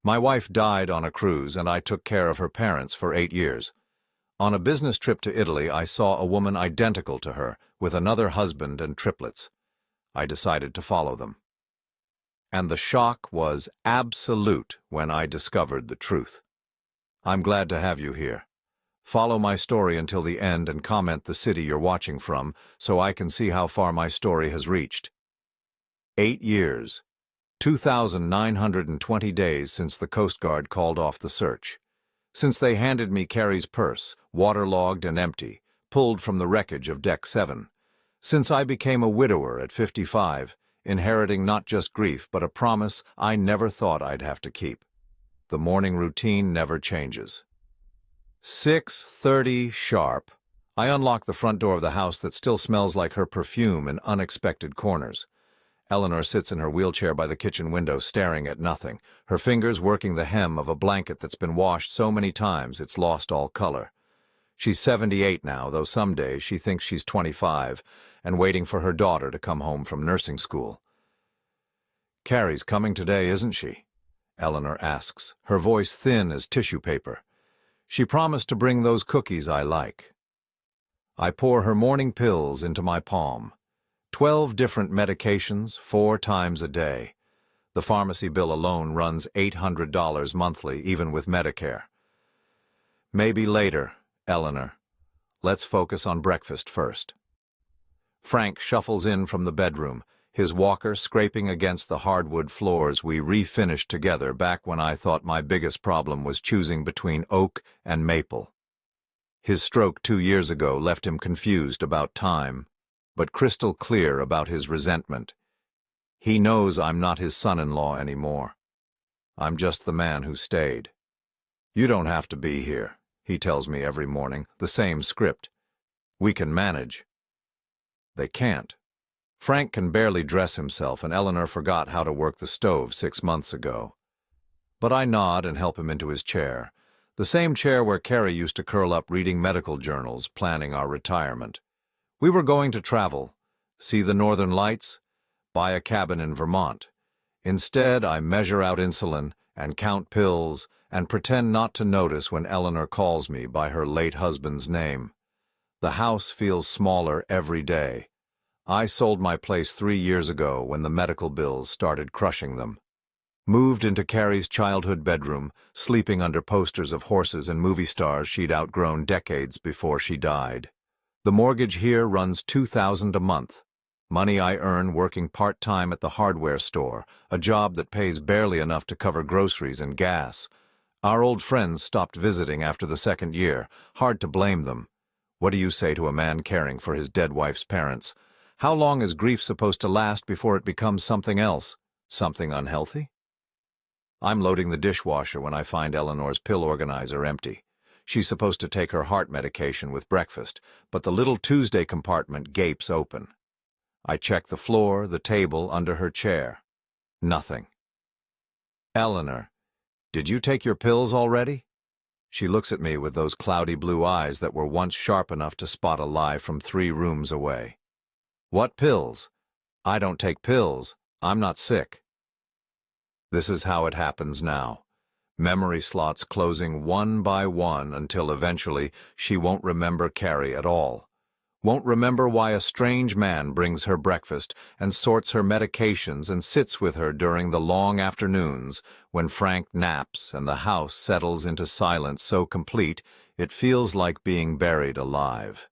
My wife died on a cruise, and I took care of her parents for 8 years. On a business trip to Italy, I saw a woman identical to her, with another husband and triplets. I decided to follow them. And the shock was absolute when I discovered the truth. I'm glad to have you here. Follow my story until the end and comment the city you're watching from so I can see how far my story has reached. 8 years. 2,920 days since the Coast Guard called off the search. Since they handed me Carrie's purse, waterlogged and empty, pulled from the wreckage of Deck 7. Since I became a widower at 55, inheriting not just grief but a promise I never thought I'd have to keep. The morning routine never changes. 6:30 sharp. I unlock the front door of the house that still smells like her perfume in unexpected corners. Eleanor sits in her wheelchair by the kitchen window, staring at nothing, her fingers working the hem of a blanket that's been washed so many times it's lost all color. She's 78 now, though some days she thinks she's 25, and waiting for her daughter to come home from nursing school. "Carrie's coming today, isn't she?" Eleanor asks, her voice thin as tissue paper. "She promised to bring those cookies I like." I pour her morning pills into my palm. 12 different medications, 4 times a day. The pharmacy bill alone runs $800 monthly, even with Medicare. "Maybe later, Eleanor. Let's focus on breakfast first." Frank shuffles in from the bedroom, his walker scraping against the hardwood floors we refinished together back when I thought my biggest problem was choosing between oak and maple. His stroke 2 years ago left him confused about time, but crystal clear about his resentment. He knows I'm not his son-in-law anymore. I'm just the man who stayed. "You don't have to be here," he tells me every morning, the same script. "We can manage." They can't. Frank can barely dress himself, and Eleanor forgot how to work the stove 6 months ago. But I nod and help him into his chair, the same chair where Carrie used to curl up reading medical journals, planning our retirement. We were going to travel, see the northern lights, buy a cabin in Vermont. Instead, I measure out insulin and count pills and pretend not to notice when Eleanor calls me by her late husband's name. The house feels smaller every day. I sold my place 3 years ago when the medical bills started crushing them. Moved into Carrie's childhood bedroom, sleeping under posters of horses and movie stars she'd outgrown decades before she died. The mortgage here runs $2,000 a month, money I earn working part-time at the hardware store, a job that pays barely enough to cover groceries and gas. Our old friends stopped visiting after the 2nd year. Hard to blame them. What do you say to a man caring for his dead wife's parents? How long is grief supposed to last before it becomes something else? Something unhealthy? I'm loading the dishwasher when I find Eleanor's pill organizer empty. She's supposed to take her heart medication with breakfast, but the little Tuesday compartment gapes open. I check the floor, the table, under her chair. Nothing. "Eleanor, did you take your pills already?" She looks at me with those cloudy blue eyes that were once sharp enough to spot a lie from 3 rooms away. "What pills?" "I don't take pills. I'm not sick." This is how it happens now. Memory slots closing one by one until eventually she won't remember Carrie at all. Won't remember why a strange man brings her breakfast and sorts her medications and sits with her during the long afternoons when Frank naps and the house settles into silence so complete it feels like being buried alive.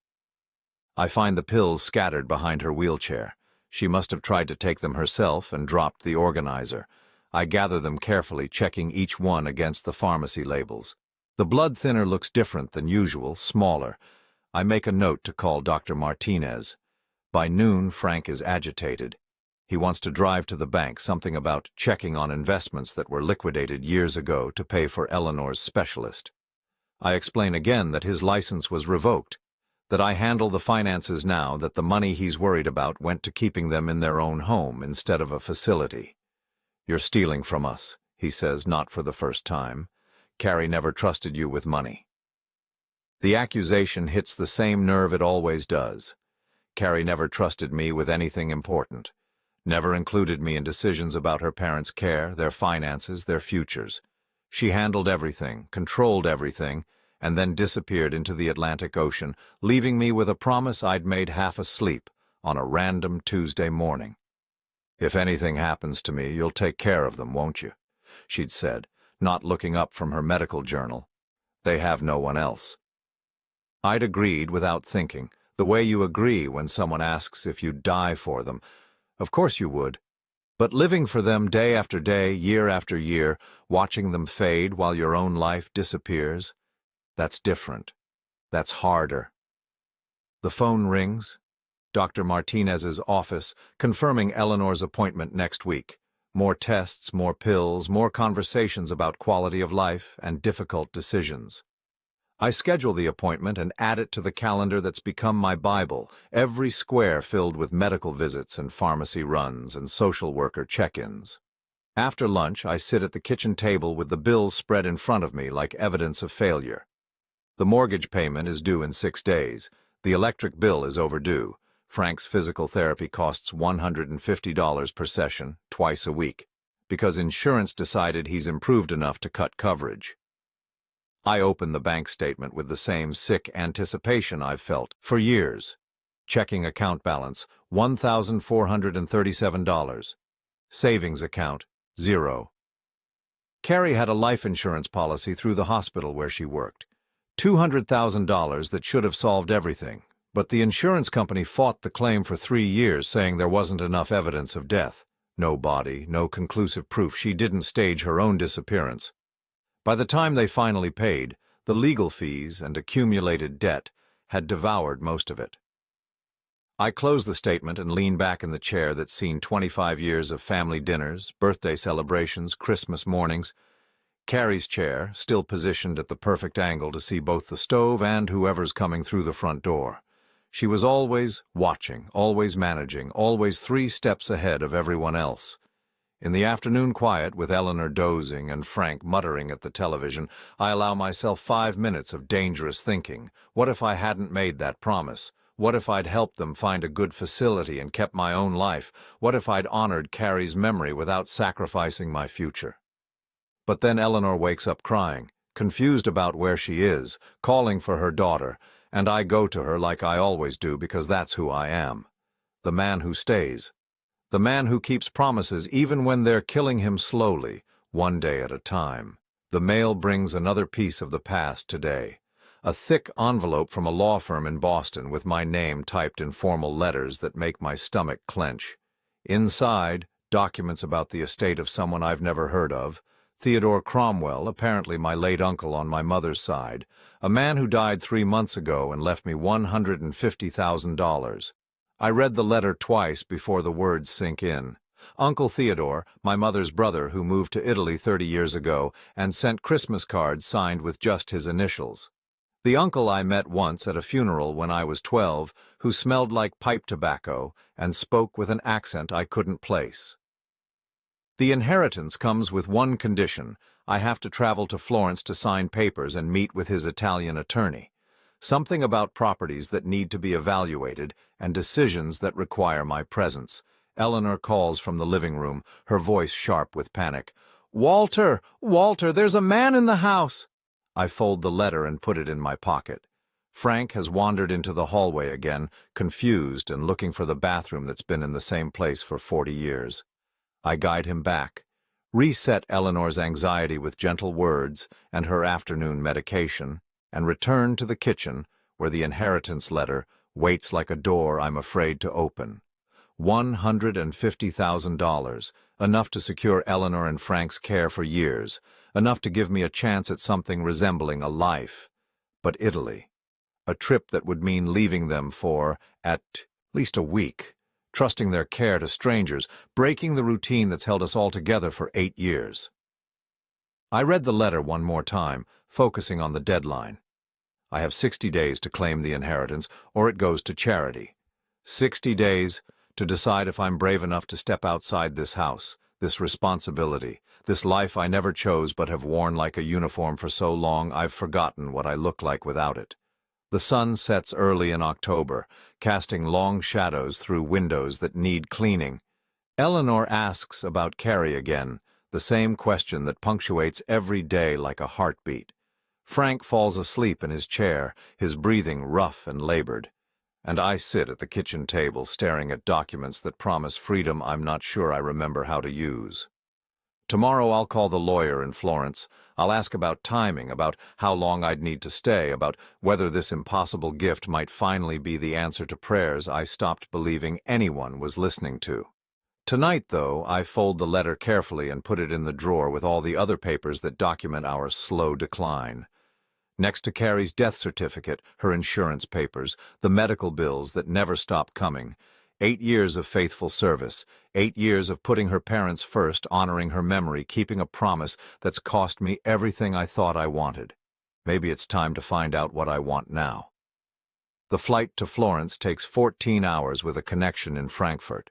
I find the pills scattered behind her wheelchair. She must have tried to take them herself and dropped the organizer. I gather them carefully, checking each one against the pharmacy labels. The blood thinner looks different than usual, smaller. I make a note to call Dr. Martinez. By noon, Frank is agitated. He wants to drive to the bank, something about checking on investments that were liquidated years ago to pay for Eleanor's specialist. I explain again that his license was revoked, that I handle the finances now, that the money he's worried about went to keeping them in their own home instead of a facility. "You're stealing from us," he says, not for the first time. "Carrie never trusted you with money." The accusation hits the same nerve it always does. Carrie never trusted me with anything important, never included me in decisions about her parents' care, their finances, their futures. She handled everything, controlled everything, and then disappeared into the Atlantic Ocean, leaving me with a promise I'd made half asleep on a random Tuesday morning. "If anything happens to me, you'll take care of them, won't you?" she'd said, not looking up from her medical journal. "They have no one else." I'd agreed without thinking, the way you agree when someone asks if you'd die for them. Of course you would. But living for them day after day, year after year, watching them fade while your own life disappears, that's different. That's harder. The phone rings. Dr. Martinez's office, confirming Eleanor's appointment next week. More tests, more pills, more conversations about quality of life and difficult decisions. I schedule the appointment and add it to the calendar that's become my Bible, every square filled with medical visits and pharmacy runs and social worker check-ins. After lunch, I sit at the kitchen table with the bills spread in front of me like evidence of failure. The mortgage payment is due in 6 days. The electric bill is overdue. Frank's physical therapy costs $150 per session, twice a week, because insurance decided he's improved enough to cut coverage. I open the bank statement with the same sick anticipation I've felt for years. Checking account balance, $1,437. Savings account, 0. Carrie had a life insurance policy through the hospital where she worked. $200,000 that should have solved everything. But the insurance company fought the claim for 3 years, saying there wasn't enough evidence of death. No body, no conclusive proof she didn't stage her own disappearance. By the time they finally paid, the legal fees and accumulated debt had devoured most of it. I close the statement and lean back in the chair that's seen 25 years of family dinners, birthday celebrations, Christmas mornings. Carrie's chair, still positioned at the perfect angle to see both the stove and whoever's coming through the front door. She was always watching, always managing, always 3 steps ahead of everyone else. In the afternoon quiet, with Eleanor dozing and Frank muttering at the television, I allow myself 5 minutes of dangerous thinking. What if I hadn't made that promise? What if I'd helped them find a good facility and kept my own life? What if I'd honored Carrie's memory without sacrificing my future? But then Eleanor wakes up crying, confused about where she is, calling for her daughter, and I go to her like I always do because that's who I am. The man who stays. The man who keeps promises even when they're killing him slowly, one day at a time. The mail brings another piece of the past today. A thick envelope from a law firm in Boston with my name typed in formal letters that make my stomach clench. Inside, documents about the estate of someone I've never heard of. Theodore Cromwell, apparently my late uncle on my mother's side, a man who died 3 months ago and left me $150,000. I read the letter twice before the words sink in. Uncle Theodore, my mother's brother who moved to Italy 30 years ago and sent Christmas cards signed with just his initials. The uncle I met once at a funeral when I was 12, who smelled like pipe tobacco and spoke with an accent I couldn't place. The inheritance comes with one condition. I have to travel to Florence to sign papers and meet with his Italian attorney. Something about properties that need to be evaluated and decisions that require my presence. Eleanor calls from the living room, her voice sharp with panic. "Walter! Walter, there's a man in the house!" I fold the letter and put it in my pocket. Frank has wandered into the hallway again, confused and looking for the bathroom that's been in the same place for 40 years. I guide him back, reset Eleanor's anxiety with gentle words and her afternoon medication, and return to the kitchen where the inheritance letter waits like a door I'm afraid to open. $150,000, enough to secure Eleanor and Frank's care for years, enough to give me a chance at something resembling a life. But Italy, a trip that would mean leaving them for, at least a week, trusting their care to strangers, breaking the routine that's held us all together for 8 years. I read the letter one more time, focusing on the deadline. I have 60 days to claim the inheritance, or it goes to charity. 60 days to decide if I'm brave enough to step outside this house, this responsibility, this life I never chose but have worn like a uniform for so long I've forgotten what I look like without it. The sun sets early in October, casting long shadows through windows that need cleaning. Eleanor asks about Carrie again, the same question that punctuates every day like a heartbeat. Frank falls asleep in his chair, his breathing rough and labored, and I sit at the kitchen table staring at documents that promise freedom I'm not sure I remember how to use. Tomorrow I'll call the lawyer in Florence. I'll ask about timing, about how long I'd need to stay, about whether this impossible gift might finally be the answer to prayers I stopped believing anyone was listening to. Tonight, though, I fold the letter carefully and put it in the drawer with all the other papers that document our slow decline. Next to Carrie's death certificate, her insurance papers, the medical bills that never stop coming. 8 years of faithful service, 8 years of putting her parents first, honoring her memory, keeping a promise that's cost me everything I thought I wanted. Maybe it's time to find out what I want now. The flight to Florence takes 14 hours with a connection in Frankfurt.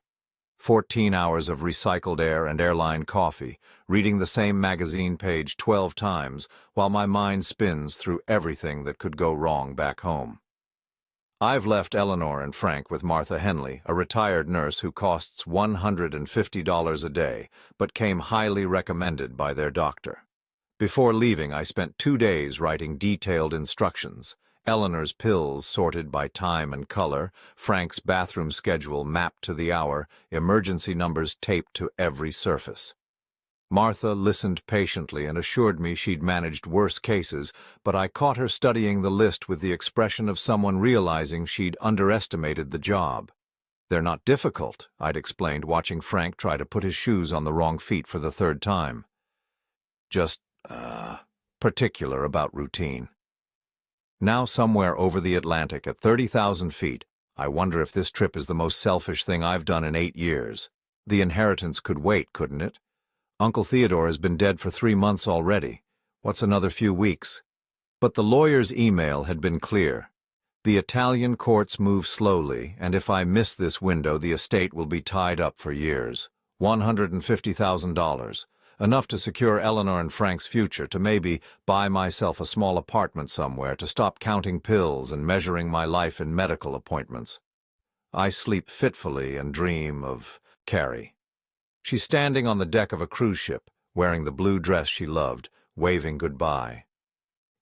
14 hours of recycled air and airline coffee, reading the same magazine page 12 times while my mind spins through everything that could go wrong back home. I've left Eleanor and Frank with Martha Henley, a retired nurse who costs $150 a day, but came highly recommended by their doctor. Before leaving, I spent 2 days writing detailed instructions. Eleanor's pills sorted by time and color, Frank's bathroom schedule mapped to the hour, emergency numbers taped to every surface. Martha listened patiently and assured me she'd managed worse cases, but I caught her studying the list with the expression of someone realizing she'd underestimated the job. "They're not difficult," I'd explained, watching Frank try to put his shoes on the wrong feet for the 3rd time. Just, particular about routine. Now somewhere over the Atlantic at 30,000 feet, I wonder if this trip is the most selfish thing I've done in 8 years. The inheritance could wait, couldn't it? Uncle Theodore has been dead for 3 months already. What's another few weeks? But the lawyer's email had been clear. The Italian courts move slowly, and if I miss this window, the estate will be tied up for years. $150,000. Enough to secure Eleanor and Frank's future, to maybe buy myself a small apartment somewhere, to stop counting pills and measuring my life in medical appointments. I sleep fitfully and dream of Carrie. She's standing on the deck of a cruise ship, wearing the blue dress she loved, waving goodbye.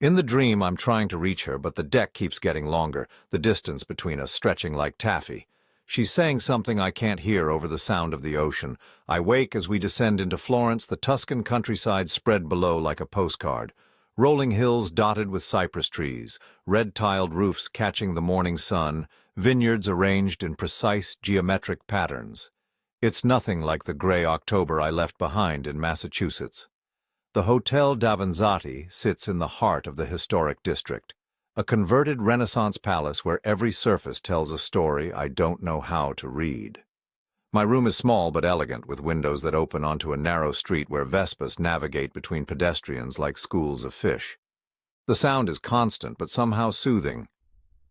In the dream, I'm trying to reach her, but the deck keeps getting longer, the distance between us stretching like taffy. She's saying something I can't hear over the sound of the ocean. I wake as we descend into Florence, the Tuscan countryside spread below like a postcard. Rolling hills dotted with cypress trees, red-tiled roofs catching the morning sun, vineyards arranged in precise geometric patterns. It's nothing like the gray October I left behind in Massachusetts. The Hotel Davanzati sits in the heart of the historic district, a converted Renaissance palace where every surface tells a story I don't know how to read. My room is small but elegant, with windows that open onto a narrow street where Vespas navigate between pedestrians like schools of fish. The sound is constant but somehow soothing.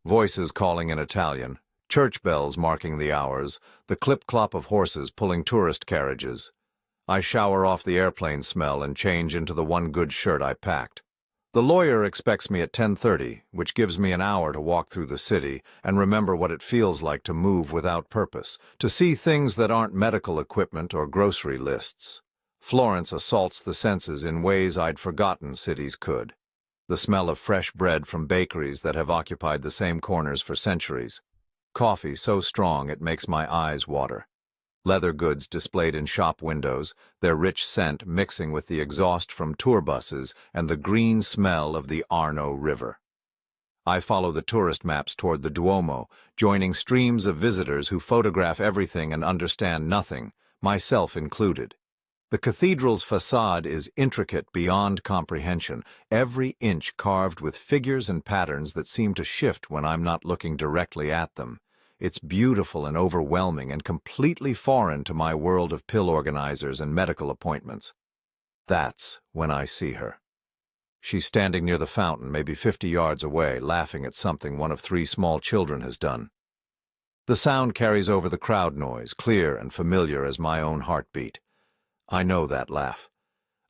Voices calling in Italian, church bells marking the hours, the clip-clop of horses pulling tourist carriages. I shower off the airplane smell and change into the one good shirt I packed. The lawyer expects me at 10:30, which gives me an hour to walk through the city and remember what it feels like to move without purpose, to see things that aren't medical equipment or grocery lists. Florence assaults the senses in ways I'd forgotten cities could. The smell of fresh bread from bakeries that have occupied the same corners for centuries. Coffee so strong it makes my eyes water. Leather goods displayed in shop windows, their rich scent mixing with the exhaust from tour buses and the green smell of the Arno River. I follow the tourist maps toward the Duomo, joining streams of visitors who photograph everything and understand nothing, myself included. The cathedral's facade is intricate beyond comprehension, every inch carved with figures and patterns that seem to shift when I'm not looking directly at them. It's beautiful and overwhelming and completely foreign to my world of pill organizers and medical appointments. That's when I see her. She's standing near the fountain, maybe 50 yards away, laughing at something one of 3 small children has done. The sound carries over the crowd noise, clear and familiar as my own heartbeat. I know that laugh.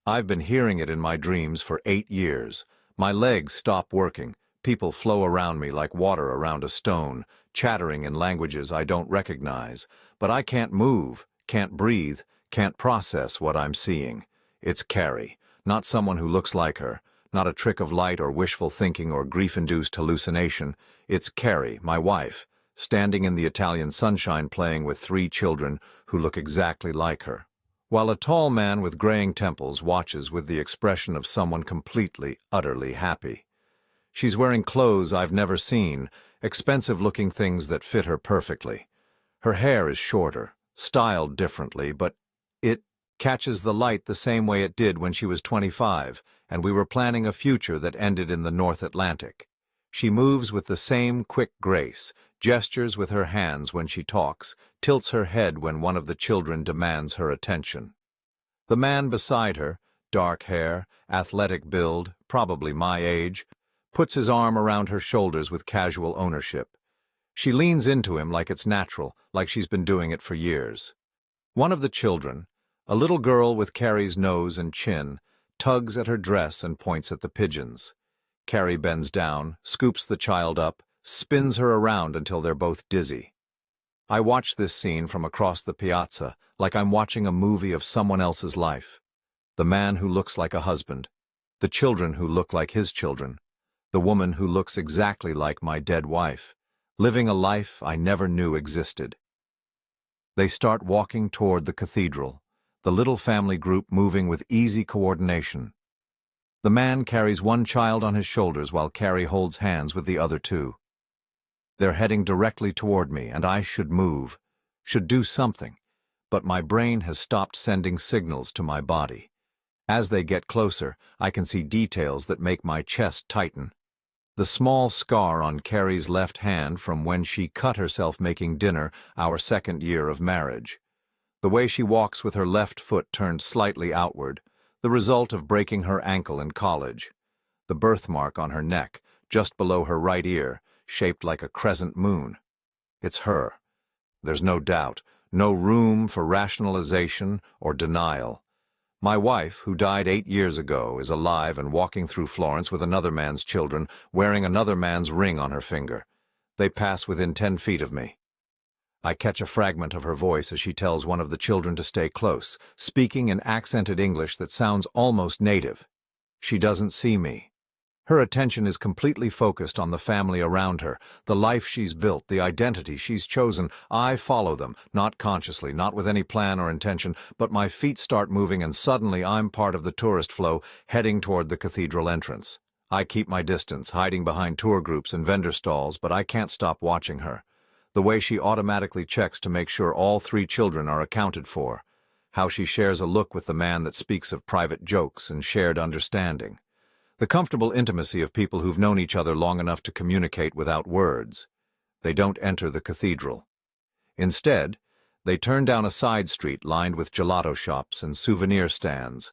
I've been hearing it in my dreams for 8 years. My legs stop working. People flow around me like water around a stone, chattering in languages I don't recognize. But I can't move, can't breathe, can't process what I'm seeing. It's Carrie, not someone who looks like her, not a trick of light or wishful thinking or grief-induced hallucination. It's Carrie, my wife, standing in the Italian sunshine playing with 3 children who look exactly like her, while a tall man with graying temples watches with the expression of someone completely, utterly happy. She's wearing clothes I've never seen, expensive-looking things that fit her perfectly. Her hair is shorter, styled differently, but it catches the light the same way it did when she was 25, and we were planning a future that ended in the North Atlantic. She moves with the same quick grace, gestures with her hands when she talks, tilts her head when one of the children demands her attention. The man beside her, dark hair, athletic build, probably my age, puts his arm around her shoulders with casual ownership. She leans into him like it's natural, like she's been doing it for years. One of the children, a little girl with Carrie's nose and chin, tugs at her dress and points at the pigeons. Carrie bends down, scoops the child up, spins her around until they're both dizzy. I watch this scene from across the piazza, like I'm watching a movie of someone else's life. The man who looks like a husband, the children who look like his children, the woman who looks exactly like my dead wife, living a life I never knew existed. They start walking toward the cathedral, the little family group moving with easy coordination. The man carries one child on his shoulders while Carrie holds hands with the other 2. They're heading directly toward me, and I should move, should do something, but my brain has stopped sending signals to my body. As they get closer, I can see details that make my chest tighten. The small scar on Carrie's left hand from when she cut herself making dinner our 2nd year of marriage. The way she walks with her left foot turned slightly outward, the result of breaking her ankle in college. The birthmark on her neck, just below her right ear, shaped like a crescent moon. It's her. There's no doubt, no room for rationalization or denial. My wife, who died 8 years ago, is alive and walking through Florence with another man's children, wearing another man's ring on her finger. They pass within 10 feet of me. I catch a fragment of her voice as she tells one of the children to stay close, speaking in accented English that sounds almost native. She doesn't see me. Her attention is completely focused on the family around her, the life she's built, the identity she's chosen. I follow them, not consciously, not with any plan or intention, but my feet start moving and suddenly I'm part of the tourist flow, heading toward the cathedral entrance. I keep my distance, hiding behind tour groups and vendor stalls, but I can't stop watching her. The way she automatically checks to make sure all 3 children are accounted for. How she shares a look with the man that speaks of private jokes and shared understanding. The comfortable intimacy of people who've known each other long enough to communicate without words. They don't enter the cathedral. Instead, they turn down a side street lined with gelato shops and souvenir stands.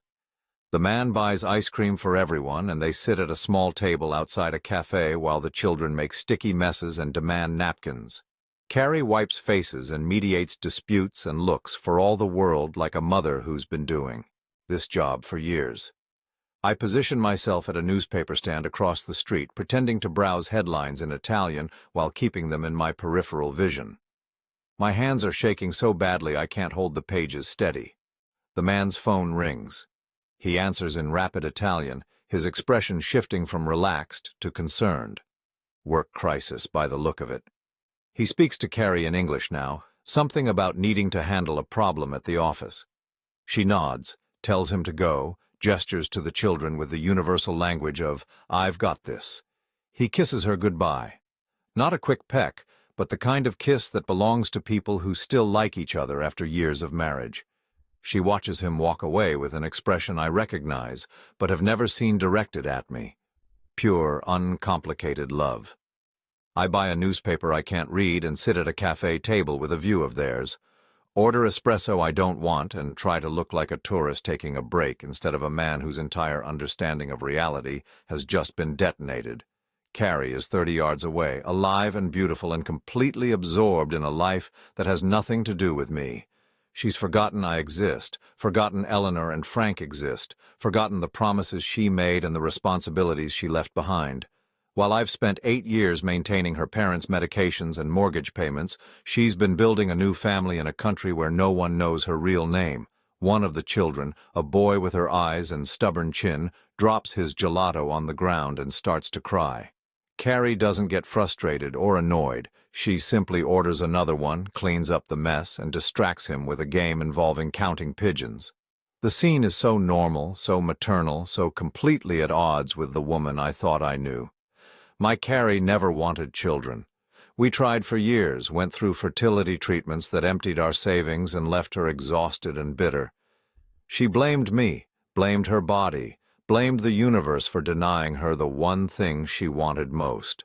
The man buys ice cream for everyone, and they sit at a small table outside a cafe while the children make sticky messes and demand napkins. Carrie wipes faces and mediates disputes and looks for all the world like a mother who's been doing this job for years. I position myself at a newspaper stand across the street, pretending to browse headlines in Italian while keeping them in my peripheral vision. My hands are shaking so badly I can't hold the pages steady. The man's phone rings. He answers in rapid Italian, his expression shifting from relaxed to concerned. Work crisis by the look of it. He speaks to Carrie in English now, something about needing to handle a problem at the office. She nods, tells him to go, gestures to the children with the universal language of, "I've got this." He kisses her goodbye. Not a quick peck, but the kind of kiss that belongs to people who still like each other after years of marriage. She watches him walk away with an expression I recognize, but have never seen directed at me. Pure, uncomplicated love. I buy a newspaper I can't read and sit at a cafe table with a view of theirs. Order espresso I don't want and try to look like a tourist taking a break instead of a man whose entire understanding of reality has just been detonated. Carrie is 30 yards away, alive and beautiful and completely absorbed in a life that has nothing to do with me. She's forgotten I exist, forgotten Eleanor and Frank exist, forgotten the promises she made and the responsibilities she left behind. While I've spent 8 years maintaining her parents' medications and mortgage payments, she's been building a new family in a country where no one knows her real name. One of the children, a boy with her eyes and stubborn chin, drops his gelato on the ground and starts to cry. Carrie doesn't get frustrated or annoyed. She simply orders another one, cleans up the mess, and distracts him with a game involving counting pigeons. The scene is so normal, so maternal, so completely at odds with the woman I thought I knew. My Carrie never wanted children. We tried for years, went through fertility treatments that emptied our savings and left her exhausted and bitter. She blamed me, blamed her body, blamed the universe for denying her the one thing she wanted most.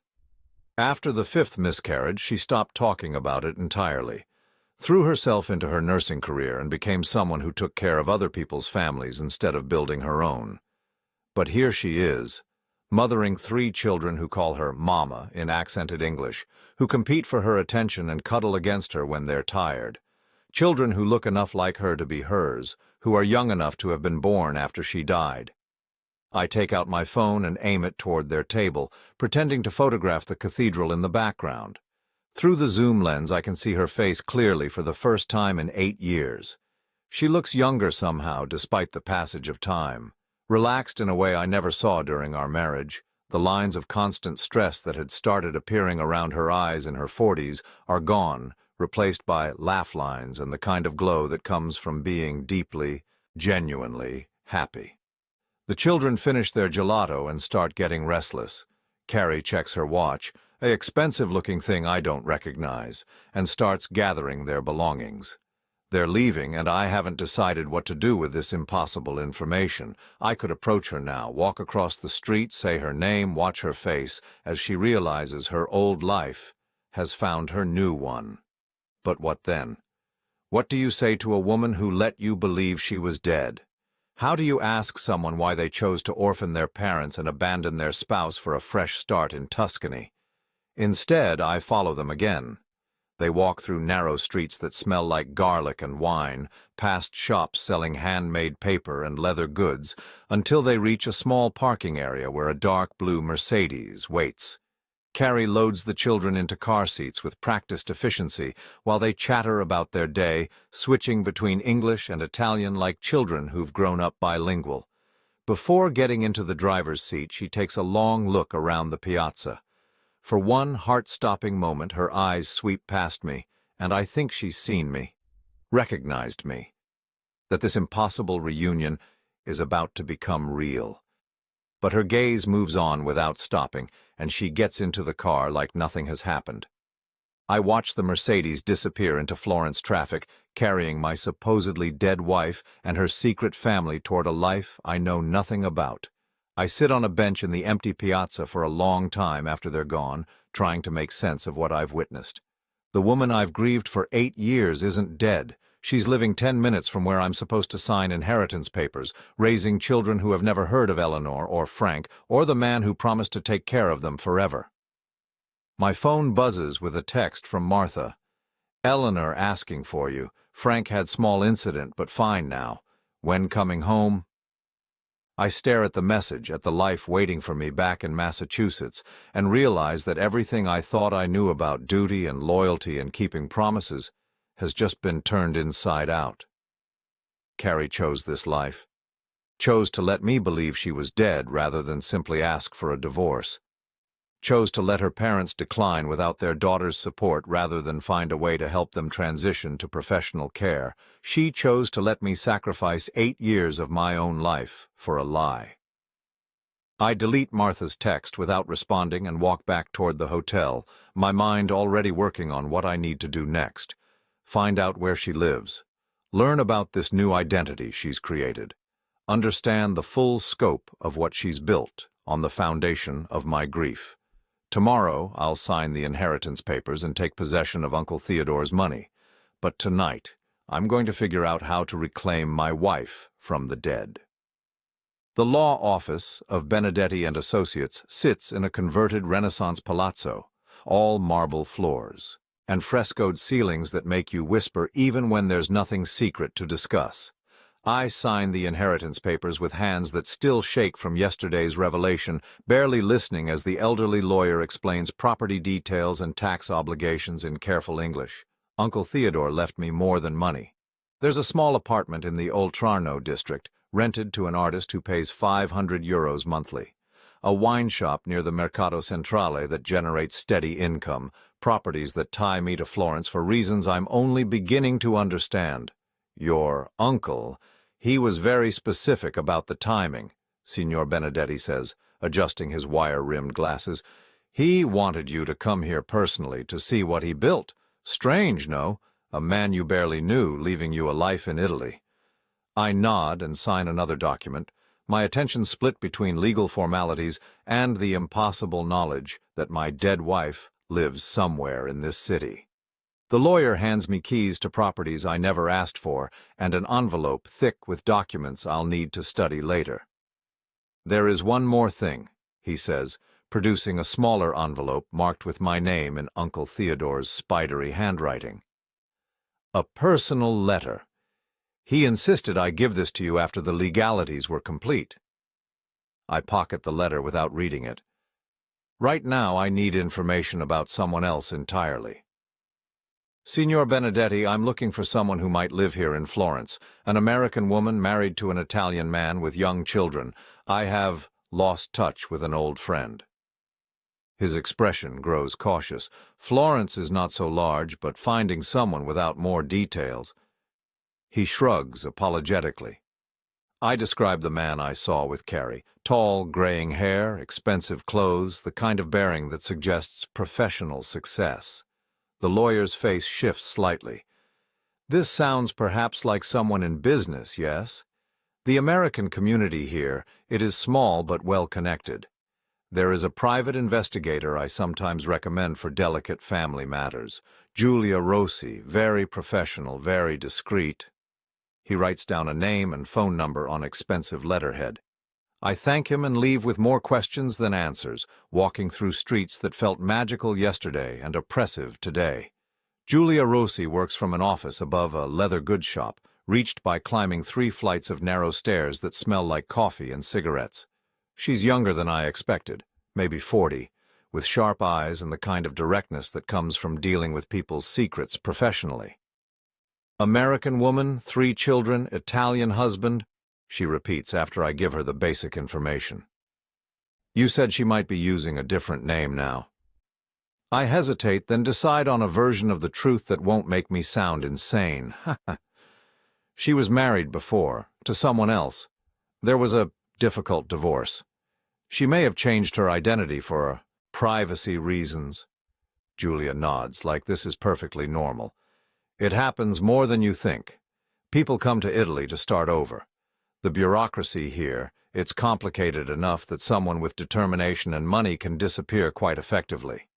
After the 5th miscarriage, she stopped talking about it entirely, threw herself into her nursing career and became someone who took care of other people's families instead of building her own. But here she is, mothering 3 children who call her Mama in accented English, who compete for her attention and cuddle against her when they're tired. Children who look enough like her to be hers, who are young enough to have been born after she died. I take out my phone and aim it toward their table, pretending to photograph the cathedral in the background. Through the zoom lens, I can see her face clearly for the first time in 8 years. She looks younger somehow, despite the passage of time. Relaxed in a way I never saw during our marriage. The lines of constant stress that had started appearing around her eyes in her 40s are gone, replaced by laugh lines and the kind of glow that comes from being deeply, genuinely happy. The children finish their gelato and start getting restless. Carrie checks her watch, an expensive-looking thing I don't recognize, and starts gathering their belongings. They're leaving, and I haven't decided what to do with this impossible information. I could approach her now, walk across the street, say her name, watch her face, as she realizes her old life has found her new one. But what then? What do you say to a woman who let you believe she was dead? How do you ask someone why they chose to orphan their parents and abandon their spouse for a fresh start in Tuscany? Instead, I follow them again. They walk through narrow streets that smell like garlic and wine, past shops selling handmade paper and leather goods, until they reach a small parking area where a dark blue Mercedes waits. Carrie loads the children into car seats with practiced efficiency while they chatter about their day, switching between English and Italian like children who've grown up bilingual. Before getting into the driver's seat, she takes a long look around the piazza. For one heart-stopping moment, her eyes sweep past me, and I think she's seen me, recognized me, that this impossible reunion is about to become real. But her gaze moves on without stopping, and she gets into the car like nothing has happened. I watch the Mercedes disappear into Florence traffic, carrying my supposedly dead wife and her secret family toward a life I know nothing about. I sit on a bench in the empty piazza for a long time after they're gone, trying to make sense of what I've witnessed. The woman I've grieved for 8 years isn't dead. She's living 10 minutes from where I'm supposed to sign inheritance papers, raising children who have never heard of Eleanor or Frank or the man who promised to take care of them forever. My phone buzzes with a text from Martha. Eleanor asking for you. Frank had small incident, but fine now. When coming home? I stare at the message, at the life waiting for me back in Massachusetts, and realize that everything I thought I knew about duty and loyalty and keeping promises has just been turned inside out. Carrie chose this life. Chose to let me believe she was dead rather than simply ask for a divorce. Chose to let her parents decline without their daughter's support rather than find a way to help them transition to professional care. She chose to let me sacrifice 8 years of my own life for a lie. I delete Martha's text without responding and walk back toward the hotel, my mind already working on what I need to do next. Find out where she lives. Learn about this new identity she's created. Understand the full scope of what she's built on the foundation of my grief. Tomorrow, I'll sign the inheritance papers and take possession of Uncle Theodore's money. But tonight, I'm going to figure out how to reclaim my wife from the dead. The law office of Benedetti and Associates sits in a converted Renaissance palazzo, all marble floors, and frescoed ceilings that make you whisper even when there's nothing secret to discuss. I sign the inheritance papers with hands that still shake from yesterday's revelation, barely listening as the elderly lawyer explains property details and tax obligations in careful English. Uncle Theodore left me more than money. There's a small apartment in the Oltrarno district, rented to an artist who pays €500 monthly. A wine shop near the Mercato Centrale that generates steady income, properties that tie me to Florence for reasons I'm only beginning to understand. Your uncle, he was very specific about the timing, Signor Benedetti says, adjusting his wire-rimmed glasses. He wanted you to come here personally to see what he built. Strange, no? A man you barely knew, leaving you a life in Italy. I nod and sign another document, my attention split between legal formalities and the impossible knowledge that my dead wife lives somewhere in this city. The lawyer hands me keys to properties I never asked for and an envelope thick with documents I'll need to study later. There is one more thing, he says, producing a smaller envelope marked with my name in Uncle Theodore's spidery handwriting. A personal letter. He insisted I give this to you after the legalities were complete. I pocket the letter without reading it. Right now I need information about someone else entirely. Signor Benedetti, I'm looking for someone who might live here in Florence, an American woman married to an Italian man with young children. I have lost touch with an old friend. His expression grows cautious. Florence is not so large, but finding someone without more details. He shrugs apologetically. I describe the man I saw with Carrie. Tall, graying hair, expensive clothes, the kind of bearing that suggests professional success. The lawyer's face shifts slightly. This sounds perhaps like someone in business, yes? The American community here, it is small but well-connected. There is a private investigator I sometimes recommend for delicate family matters. Giulia Rossi, very professional, very discreet. He writes down a name and phone number on expensive letterhead. I thank him and leave with more questions than answers, walking through streets that felt magical yesterday and oppressive today. Giulia Rossi works from an office above a leather goods shop, reached by climbing 3 flights of narrow stairs that smell like coffee and cigarettes. She's younger than I expected, maybe 40, with sharp eyes and the kind of directness that comes from dealing with people's secrets professionally. American woman, 3 children, Italian husband, she repeats after I give her the basic information. You said she might be using a different name now. I hesitate, then decide on a version of the truth that won't make me sound insane. She was married before, to someone else. There was a difficult divorce. She may have changed her identity for privacy reasons. Giulia nods, like this is perfectly normal. It happens more than you think. People come to Italy to start over. The bureaucracy here, it's complicated enough that someone with determination and money can disappear quite effectively.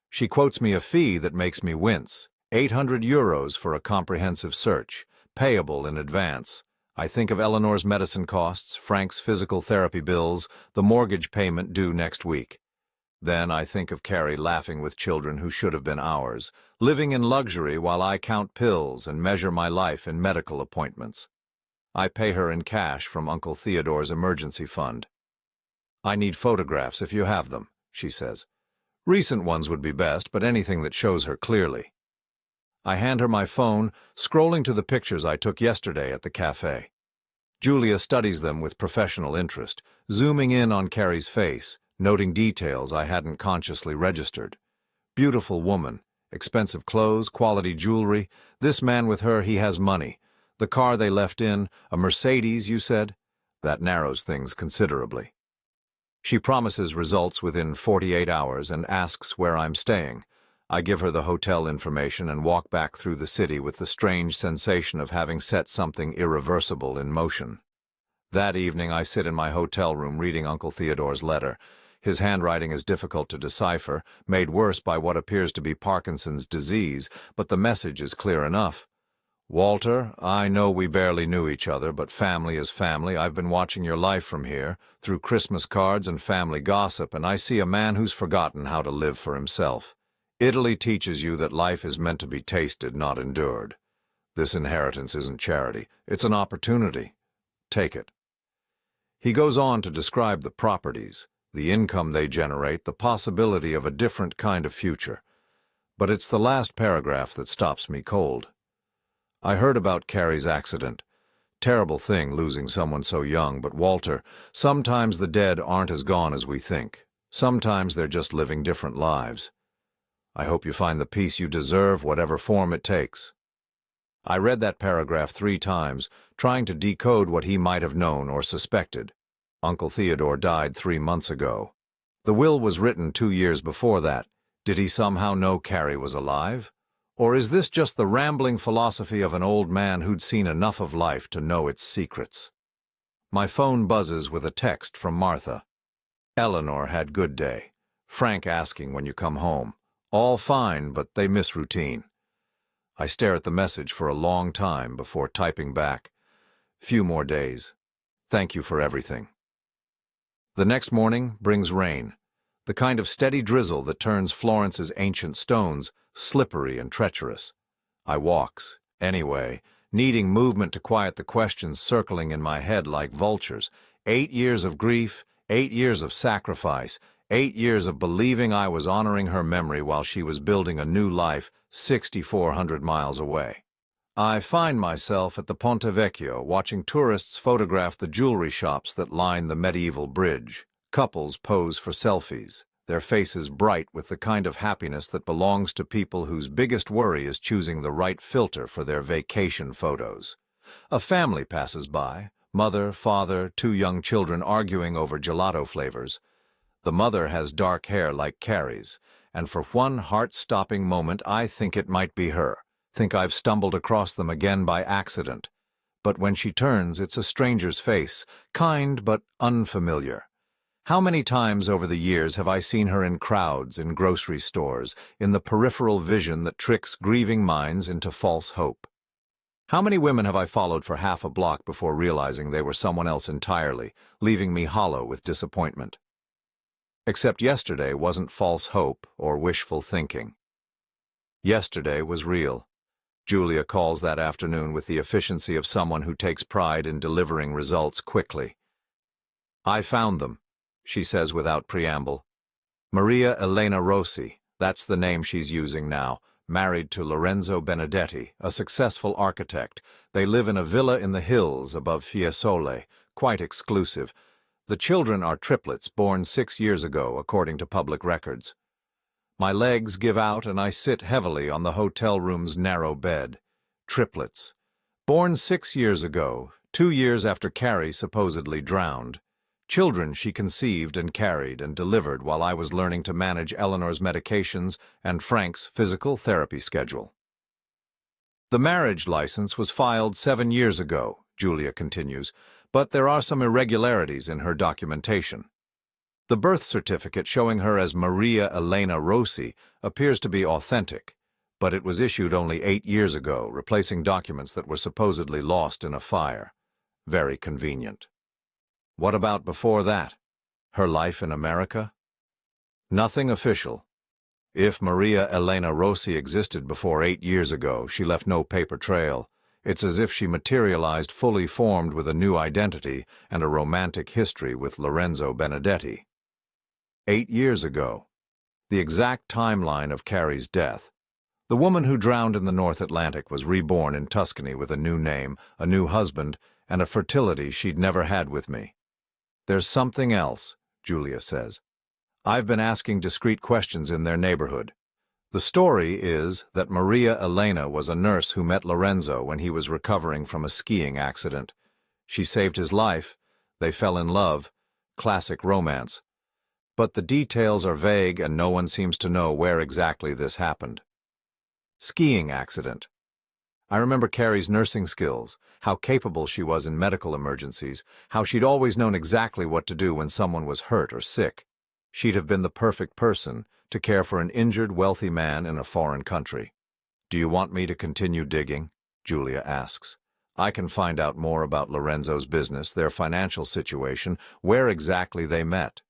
She quotes me a fee that makes me wince, €800 for a comprehensive search, payable in advance. I think of Eleanor's medicine costs, Frank's physical therapy bills, the mortgage payment due next week. Then I think of Carrie laughing with children who should have been ours, living in luxury while I count pills and measure my life in medical appointments. I pay her in cash from Uncle Theodore's emergency fund. I need photographs if you have them, she says. Recent ones would be best, but anything that shows her clearly. I hand her my phone, scrolling to the pictures I took yesterday at the cafe. Giulia studies them with professional interest, zooming in on Carrie's face, noting details I hadn't consciously registered. Beautiful woman, expensive clothes, quality jewelry. This man with her, he has money. The car they left in, a Mercedes, you said? That narrows things considerably. She promises results within 48 hours and asks where I'm staying. I give her the hotel information and walk back through the city with the strange sensation of having set something irreversible in motion. That evening I sit in my hotel room reading Uncle Theodore's letter. His handwriting is difficult to decipher, made worse by what appears to be Parkinson's disease, but the message is clear enough. Walter, I know we barely knew each other, but family is family. I've been watching your life from here, through Christmas cards and family gossip, and I see a man who's forgotten how to live for himself. Italy teaches you that life is meant to be tasted, not endured. This inheritance isn't charity. It's an opportunity. Take it. He goes on to describe the properties, the income they generate, the possibility of a different kind of future. But it's the last paragraph that stops me cold. I heard about Carrie's accident. Terrible thing losing someone so young, but Walter, sometimes the dead aren't as gone as we think. Sometimes they're just living different lives. I hope you find the peace you deserve, whatever form it takes. I read that paragraph 3 times, trying to decode what he might have known or suspected. Uncle Theodore died 3 months ago. The will was written 2 years before that. Did he somehow know Carrie was alive? Or is this just the rambling philosophy of an old man who'd seen enough of life to know its secrets? My phone buzzes with a text from Martha. Eleanor had good day. Frank asking when you come home. All fine, but they miss routine. I stare at the message for a long time before typing back. Few more days. Thank you for everything. The next morning brings rain. The kind of steady drizzle that turns Florence's ancient stones slippery and treacherous. I walks, anyway, needing movement to quiet the questions circling in my head like vultures. 8 years of grief, 8 years of sacrifice, 8 years of believing I was honoring her memory while she was building a new life 6,400 miles away. I find myself at the Ponte Vecchio watching tourists photograph the jewelry shops that line the medieval bridge. Couples pose for selfies, their faces bright with the kind of happiness that belongs to people whose biggest worry is choosing the right filter for their vacation photos. A family passes by, mother, father, 2 young children arguing over gelato flavors. The mother has dark hair like Carrie's, and for one heart-stopping moment I think it might be her. Think I've stumbled across them again by accident. But when she turns, it's a stranger's face, kind but unfamiliar. How many times over the years have I seen her in crowds, in grocery stores, in the peripheral vision that tricks grieving minds into false hope? How many women have I followed for half a block before realizing they were someone else entirely, leaving me hollow with disappointment? Except yesterday wasn't false hope or wishful thinking. Yesterday was real. Julia calls that afternoon with the efficiency of someone who takes pride in delivering results quickly. I found them, she says without preamble. Maria Elena Rossi, that's the name she's using now, married to Lorenzo Benedetti, a successful architect. They live in a villa in the hills above Fiesole, quite exclusive. The children are triplets born 6 years ago, according to public records. My legs give out and I sit heavily on the hotel room's narrow bed. Triplets. Born 6 years ago, 2 years after Carrie supposedly drowned. Children she conceived and carried and delivered while I was learning to manage Eleanor's medications and Frank's physical therapy schedule. The marriage license was filed 7 years ago, Julia continues, but there are some irregularities in her documentation. The birth certificate showing her as Maria Elena Rossi appears to be authentic, but it was issued only 8 years ago, replacing documents that were supposedly lost in a fire. Very convenient. What about before that? Her life in America? Nothing official. If Maria Elena Rossi existed before 8 years ago, she left no paper trail. It's as if she materialized fully formed with a new identity and a romantic history with Lorenzo Benedetti. 8 years ago. The exact timeline of Carrie's death. The woman who drowned in the North Atlantic was reborn in Tuscany with a new name, a new husband, and a fertility she'd never had with me. There's something else, Julia says. I've been asking discreet questions in their neighborhood. The story is that Maria Elena was a nurse who met Lorenzo when he was recovering from a skiing accident. She saved his life. They fell in love. Classic romance. But the details are vague and no one seems to know where exactly this happened. Skiing accident. I remember Carrie's nursing skills, how capable she was in medical emergencies, how she'd always known exactly what to do when someone was hurt or sick. She'd have been the perfect person to care for an injured, wealthy man in a foreign country. Do you want me to continue digging? Julia asks. I can find out more about Lorenzo's business, their financial situation, where exactly they met.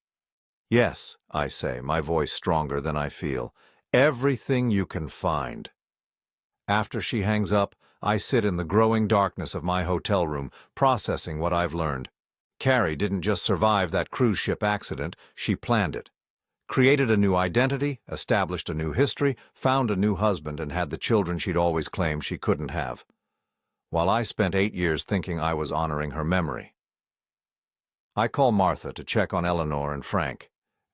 Yes, I say, my voice stronger than I feel. Everything you can find. After she hangs up, I sit in the growing darkness of my hotel room, processing what I've learned. Carrie didn't just survive that cruise ship accident, she planned it. Created a new identity, established a new history, found a new husband, and had the children she'd always claimed she couldn't have. while I spent 8 years thinking I was honoring her memory. I call Martha to check on Eleanor and Frank.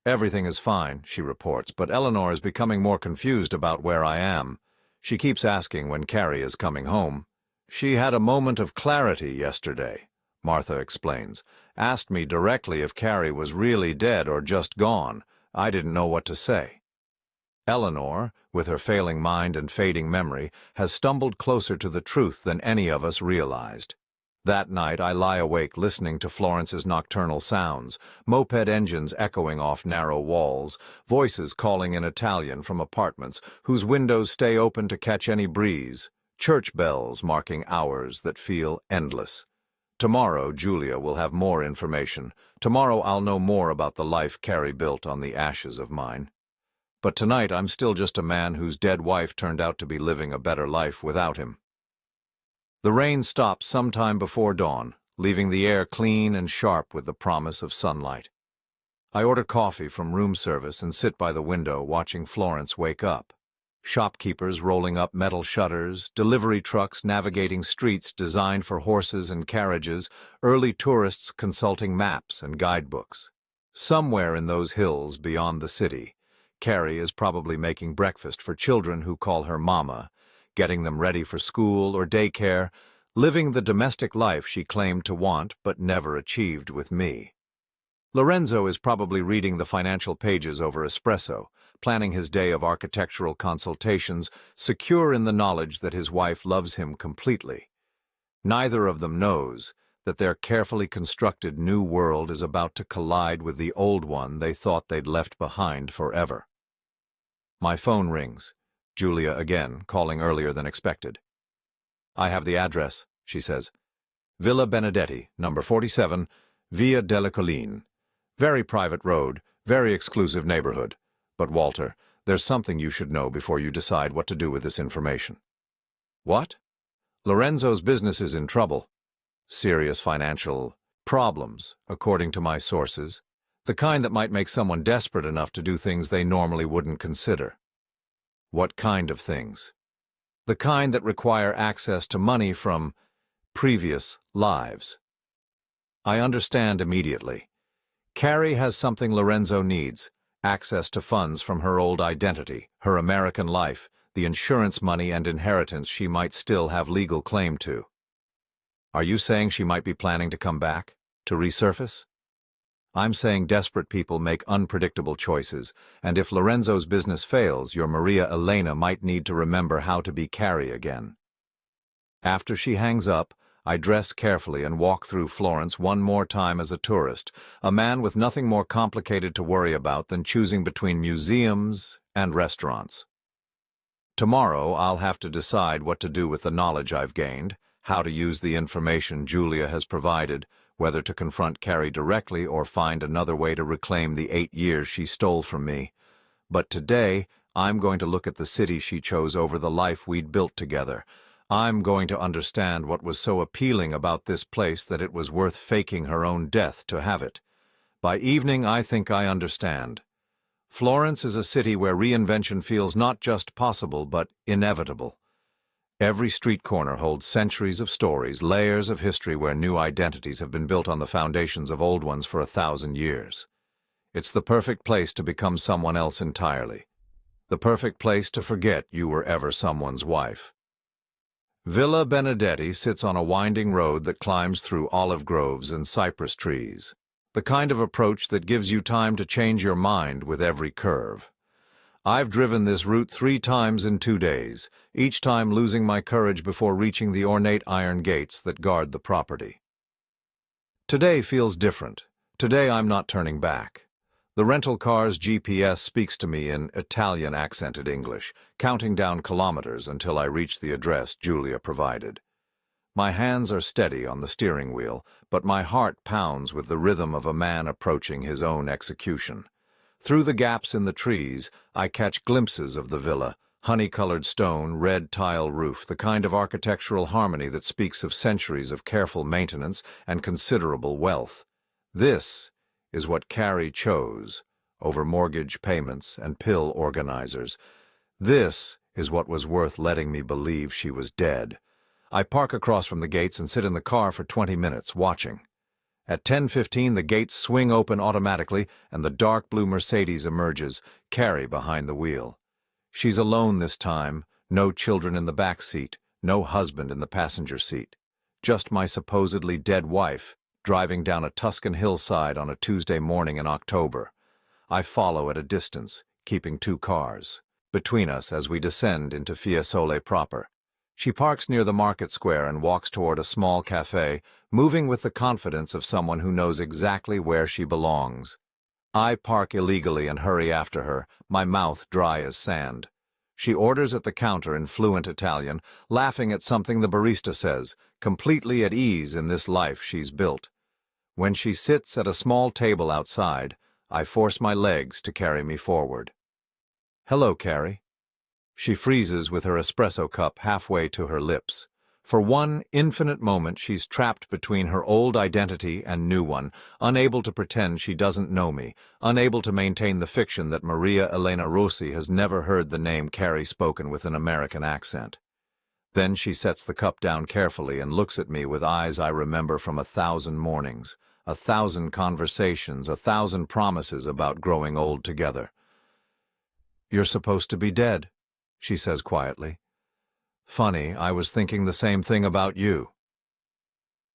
Everything is fine, she reports, but Eleanor is becoming more confused about where I am. She keeps asking when Carrie is coming home. She had a moment of clarity yesterday, Martha explains. Asked me directly if Carrie was really dead or just gone. I didn't know what to say. Eleanor, with her failing mind and fading memory, has stumbled closer to the truth than any of us realized. That night I lie awake listening to Florence's nocturnal sounds, moped engines echoing off narrow walls, voices calling in Italian from apartments whose windows stay open to catch any breeze, church bells marking hours that feel endless. Tomorrow Julia will have more information. Tomorrow I'll know more about the life Carrie built on the ashes of mine. But tonight I'm still just a man whose dead wife turned out to be living a better life without him. The rain stops sometime before dawn, leaving the air clean and sharp with the promise of sunlight. I order coffee from room service and sit by the window watching Florence wake up. Shopkeepers rolling up metal shutters, delivery trucks navigating streets designed for horses and carriages, early tourists consulting maps and guidebooks. Somewhere in those hills beyond the city, Carrie is probably making breakfast for children who call her Mama, getting them ready for school or daycare, living the domestic life she claimed to want but never achieved with me. Lorenzo is probably reading the financial pages over espresso, planning his day of architectural consultations, secure in the knowledge that his wife loves him completely. Neither of them knows that their carefully constructed new world is about to collide with the old one they thought they'd left behind forever. My phone rings. Julia again, calling earlier than expected. I have the address, she says. Villa Benedetti, number 47, Via della Colline. Very private road, very exclusive neighborhood. But Walter, there's something you should know before you decide what to do with this information. What? Lorenzo's business is in trouble. Serious financial problems, according to my sources. The kind that might make someone desperate enough to do things they normally wouldn't consider. What kind of things? The kind that require access to money from previous lives. I understand immediately. Carrie has something Lorenzo needs, access to funds from her old identity, her American life, the insurance money and inheritance she might still have legal claim to. Are you saying she might be planning to come back, to resurface? I'm saying desperate people make unpredictable choices, and if Lorenzo's business fails, your Maria Elena might need to remember how to be Carrie again. After she hangs up, I dress carefully and walk through Florence one more time as a tourist, a man with nothing more complicated to worry about than choosing between museums and restaurants. Tomorrow I'll have to decide what to do with the knowledge I've gained, how to use the information Julia has provided, whether to confront Carrie directly or find another way to reclaim the 8 years she stole from me. But today, I'm going to look at the city she chose over the life we'd built together. I'm going to understand what was so appealing about this place that it was worth faking her own death to have it. By evening, I think I understand. Florence is a city where reinvention feels not just possible, but inevitable. Every street corner holds centuries of stories, layers of history where new identities have been built on the foundations of old ones for 1,000 years. It's the perfect place to become someone else entirely. The perfect place to forget you were ever someone's wife. Villa Benedetti sits on a winding road that climbs through olive groves and cypress trees, the kind of approach that gives you time to change your mind with every curve. I've driven this route 3 times in 2 days, each time losing my courage before reaching the ornate iron gates that guard the property. Today feels different. Today I'm not turning back. The rental car's GPS speaks to me in Italian-accented English, counting down kilometers until I reach the address Julia provided. My hands are steady on the steering wheel, but my heart pounds with the rhythm of a man approaching his own execution. Through the gaps in the trees, I catch glimpses of the villa, honey-colored stone, red tile roof, the kind of architectural harmony that speaks of centuries of careful maintenance and considerable wealth. This is what Carrie chose over mortgage payments and pill organizers. This is what was worth letting me believe she was dead. I park across from the gates and sit in the car for 20 minutes, watching. At 10:15, the gates swing open automatically and the dark blue Mercedes emerges, Carrie behind the wheel. She's alone this time, no children in the back seat, no husband in the passenger seat. Just my supposedly dead wife, driving down a Tuscan hillside on a Tuesday morning in October. I follow at a distance, keeping 2 cars between us as we descend into Fiesole proper. She parks near the market square and walks toward a small cafe, moving with the confidence of someone who knows exactly where she belongs. I park illegally and hurry after her, my mouth dry as sand. She orders at the counter in fluent Italian, laughing at something the barista says, completely at ease in this life she's built. When she sits at a small table outside, I force my legs to carry me forward. "Hello, Carrie." She freezes with her espresso cup halfway to her lips. For one infinite moment, she's trapped between her old identity and new one, unable to pretend she doesn't know me, unable to maintain the fiction that Maria Elena Rossi has never heard the name Carrie spoken with an American accent. Then she sets the cup down carefully and looks at me with eyes I remember from 1,000 mornings, 1,000 conversations, 1,000 promises about growing old together. "You're supposed to be dead," she says quietly. "Funny, I was thinking the same thing about you."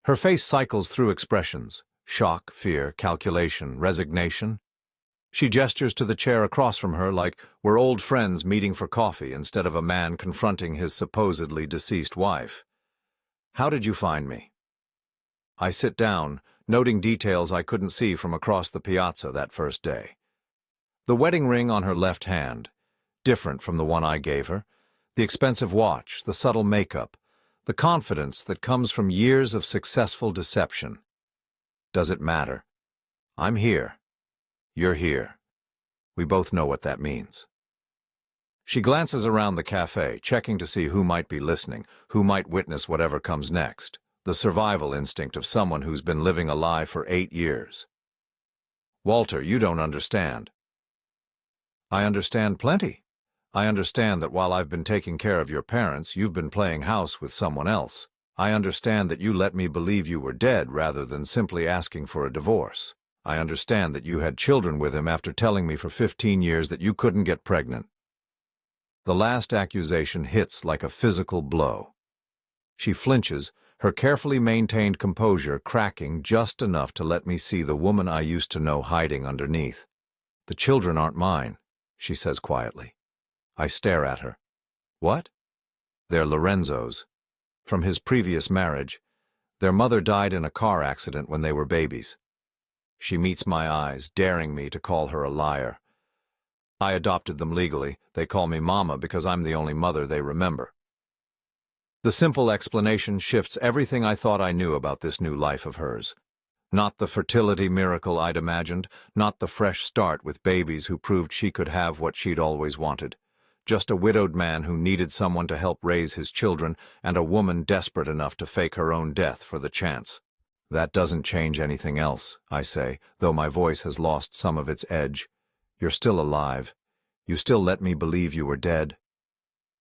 Her face cycles through expressions: shock, fear, calculation, resignation. She gestures to the chair across from her like we're old friends meeting for coffee instead of a man confronting his supposedly deceased wife. "How did you find me?" I sit down, noting details I couldn't see from across the piazza that first day. The wedding ring on her left hand, different from the one I gave her, the expensive watch, the subtle makeup, the confidence that comes from years of successful deception. Does it matter? I'm here. You're here. We both know what that means. She glances around the cafe, checking to see who might be listening, who might witness whatever comes next, the survival instinct of someone who's been living a lie for 8 years. "Walter, you don't understand." "I understand plenty. I understand that while I've been taking care of your parents, you've been playing house with someone else. I understand that you let me believe you were dead rather than simply asking for a divorce. I understand that you had children with him after telling me for 15 years that you couldn't get pregnant." The last accusation hits like a physical blow. She flinches, her carefully maintained composure cracking just enough to let me see the woman I used to know hiding underneath. "The children aren't mine," she says quietly. I stare at her. "What?" "They're Lorenzo's. From his previous marriage. Their mother died in a car accident when they were babies." She meets my eyes, daring me to call her a liar. "I adopted them legally. They call me Mama because I'm the only mother they remember." The simple explanation shifts everything I thought I knew about this new life of hers. Not the fertility miracle I'd imagined, not the fresh start with babies who proved she could have what she'd always wanted. Just a widowed man who needed someone to help raise his children, and a woman desperate enough to fake her own death for the chance. "That doesn't change anything else," I say, though my voice has lost some of its edge. "You're still alive. You still let me believe you were dead."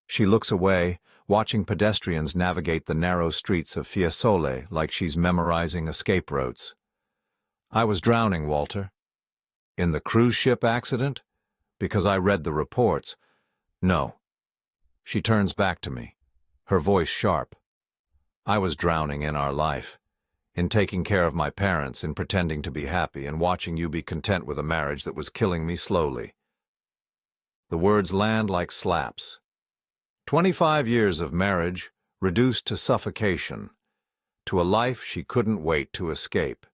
She looks away, watching pedestrians navigate the narrow streets of Fiesole like she's memorizing escape routes. "I was drowning, Walter." "In the cruise ship accident?" "Because I read the reports." "No." She turns back to me, her voice sharp. "I was drowning in our life. In taking care of my parents, in pretending to be happy, and watching you be content with a marriage that was killing me slowly." The words land like slaps. 25 years of marriage, reduced to suffocation, to a life she couldn't wait to escape.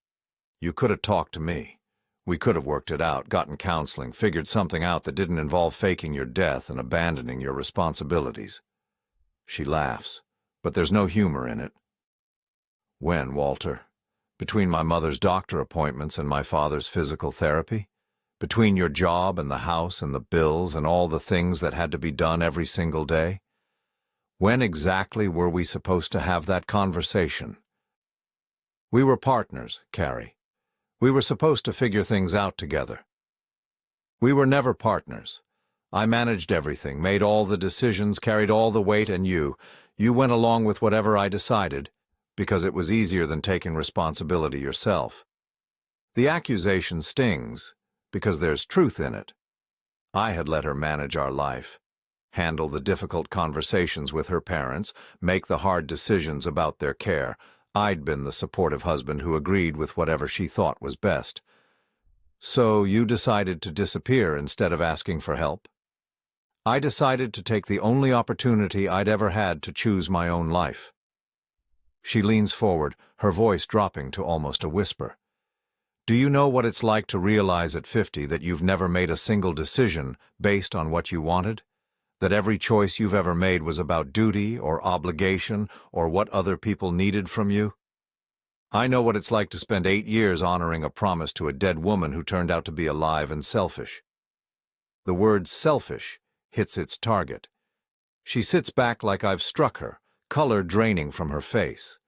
You could have talked to me. We could have worked it out, gotten counseling, figured something out that didn't involve faking your death and abandoning your responsibilities. She laughs, but there's no humor in it. "When, Walter? Between my mother's doctor appointments and my father's physical therapy? Between your job and the house and the bills and all the things that had to be done every single day? When exactly were we supposed to have that conversation?" "We were partners, Carrie. We were supposed to figure things out together." "We were never partners. I managed everything, made all the decisions, carried all the weight, and you You went along with whatever I decided, because it was easier than taking responsibility yourself. The accusation stings, because there's truth in it. I had let her manage our life, handle the difficult conversations with her parents, make the hard decisions about their care. I'd been the supportive husband who agreed with whatever she thought was best. So you decided to disappear instead of asking for help? I decided to take the only opportunity I'd ever had to choose my own life. She leans forward, her voice dropping to almost a whisper. Do you know what it's like to realize at 50 that you've never made a single decision based on what you wanted? That every choice you've ever made was about duty or obligation or what other people needed from you? I know what it's like to spend 8 years honoring a promise to a dead woman who turned out to be alive and selfish. The word selfish hits its target. She sits back like I've struck her, color draining from her face.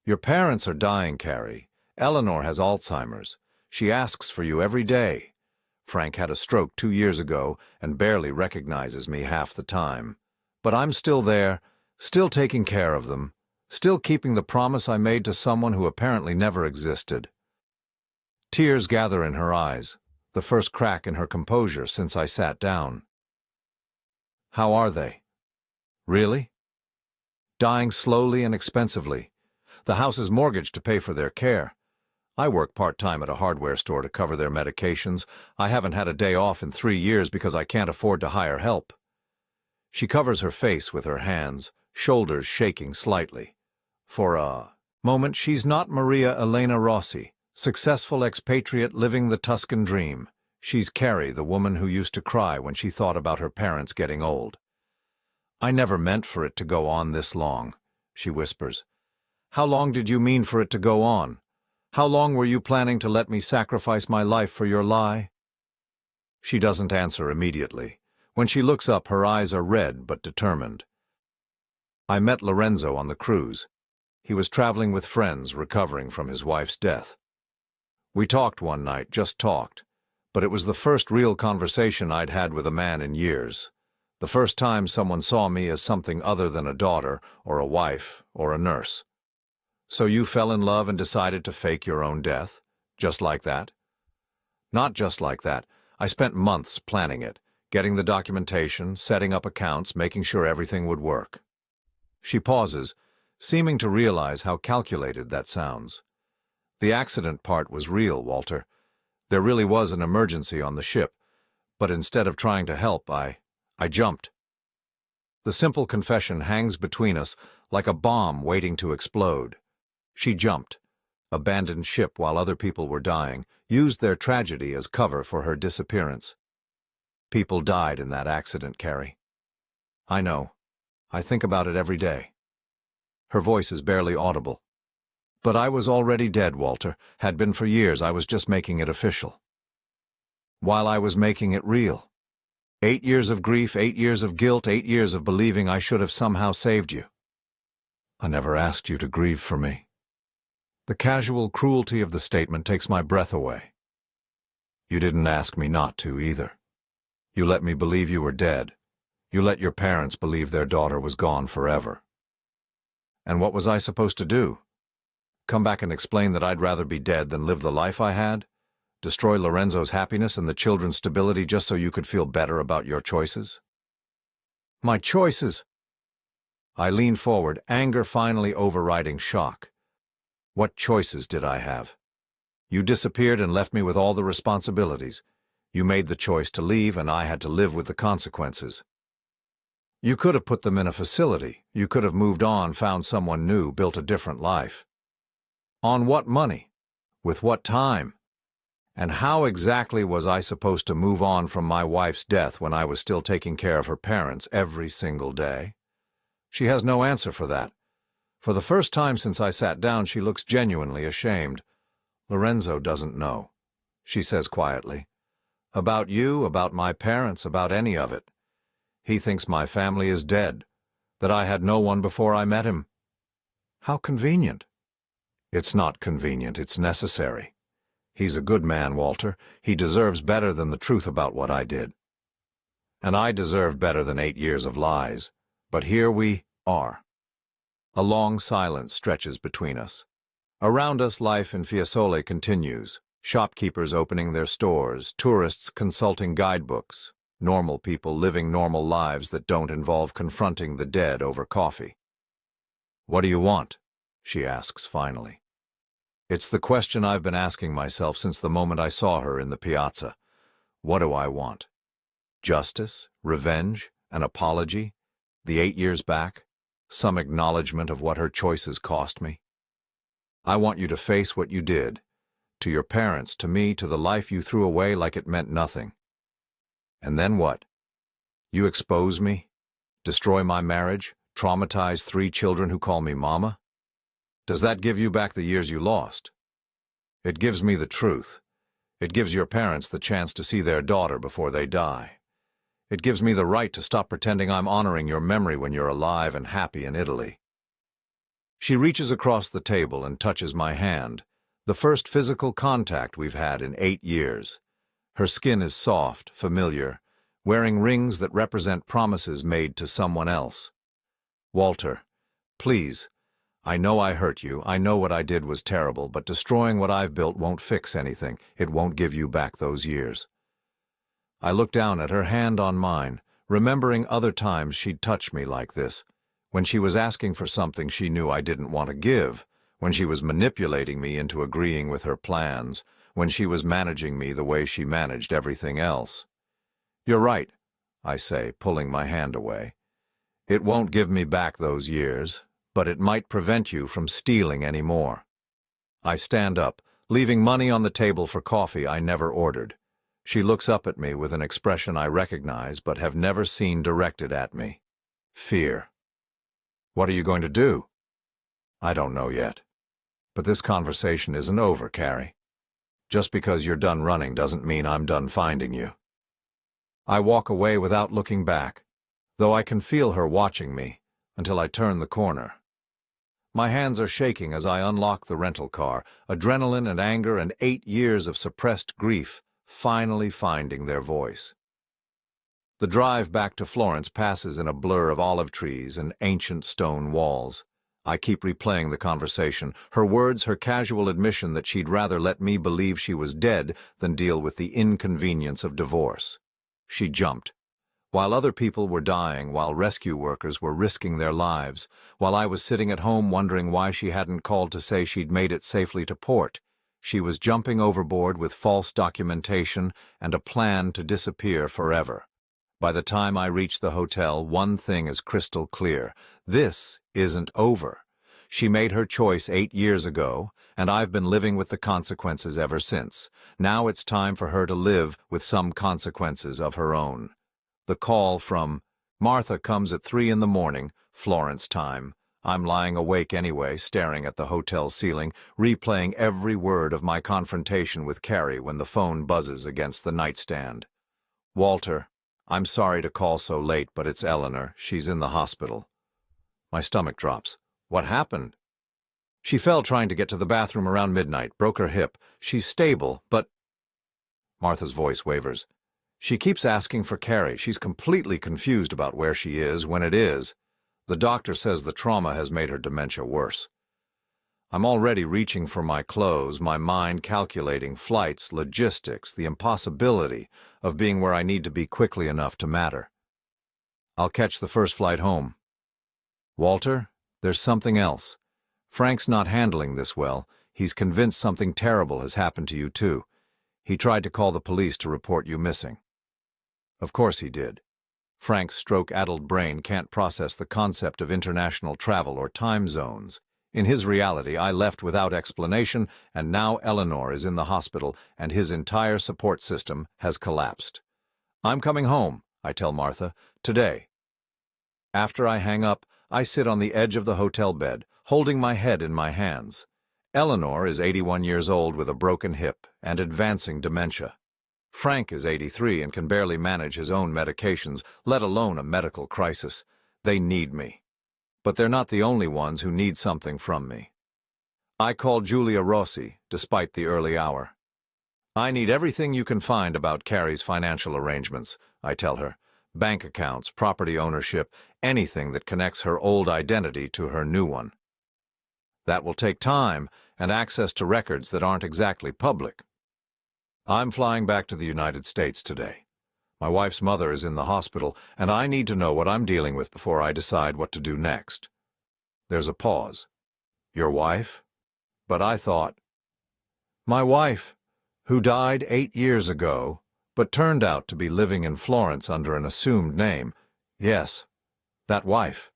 Your parents are dying, Carrie. Eleanor has Alzheimer's. She asks for you every day. Frank had a stroke 2 years ago and barely recognizes me half the time. But I'm still there, still taking care of them, still keeping the promise I made to someone who apparently never existed. Tears gather in her eyes, the first crack in her composure since I sat down. How are they? Really? Dying slowly and expensively. The house is mortgaged to pay for their care. I work part-time at a hardware store to cover their medications. I haven't had a day off in 3 years because I can't afford to hire help. She covers her face with her hands, shoulders shaking slightly. For a moment, she's not Maria Elena Rossi, successful expatriate living the Tuscan dream. She's Carrie, the woman who used to cry when she thought about her parents getting old. I never meant for it to go on this long, she whispers. How long did you mean for it to go on? How long were you planning to let me sacrifice my life for your lie? She doesn't answer immediately. When she looks up, her eyes are red but determined. I met Lorenzo on the cruise. He was traveling with friends, recovering from his wife's death. We talked one night, just talked. But it was the first real conversation I'd had with a man in years. The first time someone saw me as something other than a daughter, or a wife, or a nurse. So you fell in love and decided to fake your own death? Just like that? Not just like that. I spent months planning it, getting the documentation, setting up accounts, making sure everything would work. She pauses, seeming to realize how calculated that sounds. The accident part was real, Walter. There really was an emergency on the ship, but instead of trying to help, I jumped. The simple confession hangs between us like a bomb waiting to explode. She jumped, abandoned ship while other people were dying, used their tragedy as cover for her disappearance. People died in that accident, Carrie. I know. I think about it every day. Her voice is barely audible. But I was already dead, Walter. Had been for years. I was just making it official. While I was making it real. 8 years of grief, 8 years of guilt, 8 years of believing I should have somehow saved you. I never asked you to grieve for me. The casual cruelty of the statement takes my breath away. You didn't ask me not to, either. You let me believe you were dead. You let your parents believe their daughter was gone forever. And what was I supposed to do? Come back and explain that I'd rather be dead than live the life I had? Destroy Lorenzo's happiness and the children's stability just so you could feel better about your choices? My choices! I lean forward, anger finally overriding shock. What choices did I have? You disappeared and left me with all the responsibilities. You made the choice to leave, and I had to live with the consequences. You could have put them in a facility. You could have moved on, found someone new, built a different life. On what money? With what time? And how exactly was I supposed to move on from my wife's death when I was still taking care of her parents every single day? She has no answer for that. For the first time since I sat down, she looks genuinely ashamed. Lorenzo doesn't know, she says quietly. About you, about my parents, about any of it. He thinks my family is dead, that I had no one before I met him. How convenient. It's not convenient, it's necessary. He's a good man, Walter. He deserves better than the truth about what I did. And I deserve better than 8 years of lies. But here we R. A long silence stretches between us. Around us, life in Fiesole continues. Shopkeepers opening their stores, tourists consulting guidebooks, normal people living normal lives that don't involve confronting the dead over coffee. "What do you want?" she asks finally. It's the question I've been asking myself since the moment I saw her in the piazza. What do I want? Justice? Revenge? An apology? The 8 years back? Some acknowledgement of what her choices cost me? "I want you to face what you did. To your parents, to me, to the life you threw away like it meant nothing." "And then what? You expose me? Destroy my marriage? Traumatize 3 children who call me mama? Does that give you back the years you lost?" "It gives me the truth. It gives your parents the chance to see their daughter before they die. It gives me the right to stop pretending I'm honoring your memory when you're alive and happy in Italy." She reaches across the table and touches my hand, the first physical contact we've had in 8 years. Her skin is soft, familiar, wearing rings that represent promises made to someone else. "Walter, please, I know I hurt you, I know what I did was terrible, but destroying what I've built won't fix anything. It won't give you back those years." I look down at her hand on mine, remembering other times she'd touched me like this, when she was asking for something she knew I didn't want to give, when she was manipulating me into agreeing with her plans, when she was managing me the way she managed everything else. "You're right," I say, pulling my hand away. "It won't give me back those years, but it might prevent you from stealing any more." I stand up, leaving money on the table for coffee I never ordered. She looks up at me with an expression I recognize but have never seen directed at me. Fear. "What are you going to do?" "I don't know yet. But this conversation isn't over, Carrie. Just because you're done running doesn't mean I'm done finding you." I walk away without looking back, though I can feel her watching me, until I turn the corner. My hands are shaking as I unlock the rental car, adrenaline and anger and 8 years of suppressed grief finally finding their voice. The drive back to Florence passes in a blur of olive trees and ancient stone walls. I keep replaying the conversation, her words, her casual admission that she'd rather let me believe she was dead than deal with the inconvenience of divorce. She jumped. While other people were dying, while rescue workers were risking their lives, while I was sitting at home wondering why she hadn't called to say she'd made it safely to port, she was jumping overboard with false documentation and a plan to disappear forever. By the time I reached the hotel, one thing is crystal clear. This isn't over. She made her choice 8 years ago, and I've been living with the consequences ever since. Now it's time for her to live with some consequences of her own. The call from Martha comes at 3 in the morning, Florence time. I'm lying awake anyway, staring at the hotel ceiling, replaying every word of my confrontation with Carrie when the phone buzzes against the nightstand. "Walter, I'm sorry to call so late, but it's Eleanor. She's in the hospital." My stomach drops. "What happened?" "She fell trying to get to the bathroom around midnight, broke her hip. She's stable, but—" Martha's voice wavers. "She keeps asking for Carrie. She's completely confused about where she is, when it is. The doctor says the trauma has made her dementia worse." I'm already reaching for my clothes, my mind calculating flights, logistics, the impossibility of being where I need to be quickly enough to matter. "I'll catch the first flight home." "Walter, there's something else. Frank's not handling this well. He's convinced something terrible has happened to you too. He tried to call the police to report you missing." Of course he did. Frank's stroke-addled brain can't process the concept of international travel or time zones. In his reality, I left without explanation, and now Eleanor is in the hospital, and his entire support system has collapsed. "I'm coming home," I tell Martha, "today." After I hang up, I sit on the edge of the hotel bed, holding my head in my hands. Eleanor is 81 years old with a broken hip and advancing dementia. Frank is 83 and can barely manage his own medications, let alone a medical crisis. They need me. But they're not the only ones who need something from me. I call Giulia Rossi, despite the early hour. "I need everything you can find about Carrie's financial arrangements," I tell her. bank accounts, property ownership, anything that connects her old identity to her new one. That will take time and access to records that aren't exactly public. I'm flying back to the United States today. My wife's mother is in the hospital, and I need to know what I'm dealing with before I decide what to do next. There's a pause. Your wife? But I thought... My wife, who died 8 years ago, but turned out to be living in Florence under an assumed name. Yes, that wife.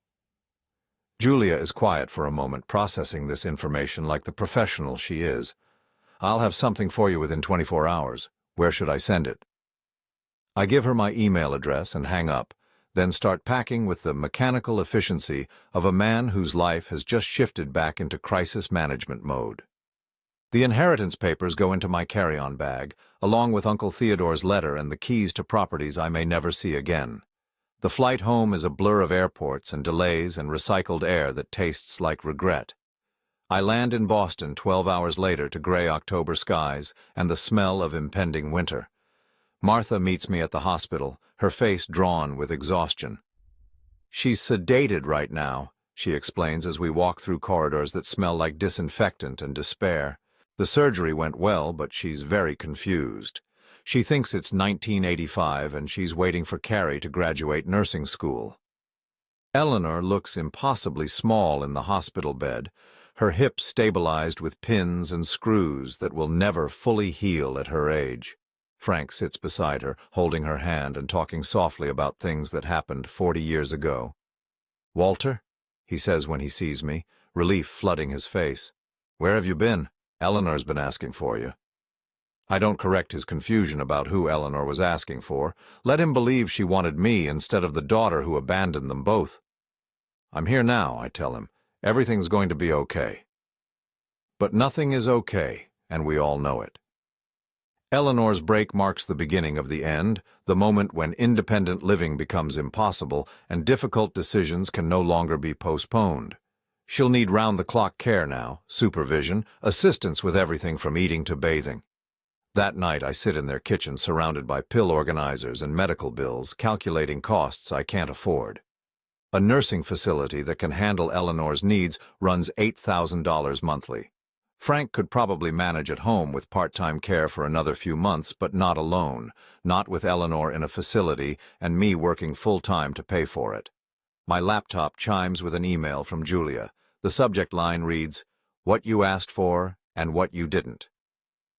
Julia is quiet for a moment, processing this information like the professional she is. I'll have something for you within 24 hours. Where should I send it? I give her my email address and hang up, then start packing with the mechanical efficiency of a man whose life has just shifted back into crisis management mode. The inheritance papers go into my carry-on bag, along with Uncle Theodore's letter and the keys to properties I may never see again. The flight home is a blur of airports and delays and recycled air that tastes like regret. I land in Boston 12 hours later to gray October skies and the smell of impending winter. Martha meets me at the hospital, her face drawn with exhaustion. She's sedated right now, she explains as we walk through corridors that smell like disinfectant and despair. The surgery went well, but she's very confused. She thinks it's 1985 and she's waiting for Carrie to graduate nursing school. Eleanor looks impossibly small in the hospital bed, her hips stabilized with pins and screws that will never fully heal at her age. Frank sits beside her, holding her hand and talking softly about things that happened 40 years ago. "Walter," he says when he sees me, relief flooding his face. "Where have you been? Eleanor's been asking for you." I don't correct his confusion about who Eleanor was asking for. Let him believe she wanted me instead of the daughter who abandoned them both. "I'm here now," I tell him. "Everything's going to be okay." But nothing is okay, and we all know it. Eleanor's break marks the beginning of the end, the moment when independent living becomes impossible and difficult decisions can no longer be postponed. She'll need round-the-clock care now, supervision, assistance with everything from eating to bathing. That night I sit in their kitchen surrounded by pill organizers and medical bills, calculating costs I can't afford. A nursing facility that can handle Eleanor's needs runs $8,000 monthly. Frank could probably manage at home with part-time care for another few months, but not alone, not with Eleanor in a facility and me working full-time to pay for it. My laptop chimes with an email from Julia. The subject line reads, "What you asked for and what you didn't."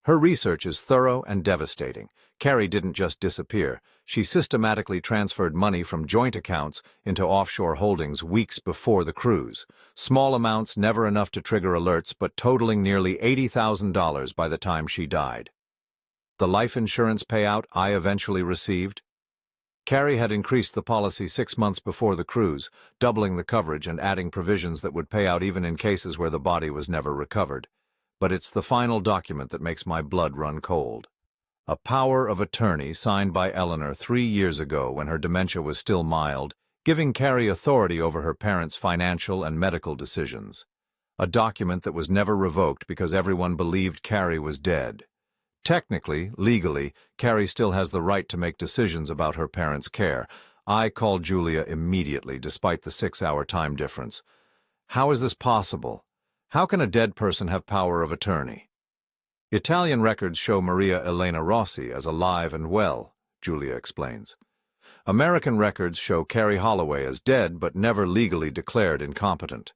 Her research is thorough and devastating. Carrie didn't just disappear. She systematically transferred money from joint accounts into offshore holdings weeks before the cruise. Small amounts, never enough to trigger alerts, but totaling nearly $80,000 by the time she died. The life insurance payout I eventually received? Carrie had increased the policy 6 months before the cruise, doubling the coverage and adding provisions that would pay out even in cases where the body was never recovered. But it's the final document that makes my blood run cold. A power of attorney signed by Eleanor 3 years ago when her dementia was still mild, giving Carrie authority over her parents' financial and medical decisions. A document that was never revoked because everyone believed Carrie was dead. Technically, legally, Carrie still has the right to make decisions about her parents' care. I called Julia immediately, despite the 6-hour time difference. How is this possible? How can a dead person have power of attorney? Italian records show Maria Elena Rossi as alive and well, Julia explains. American records show Carrie Holloway as dead but never legally declared incompetent.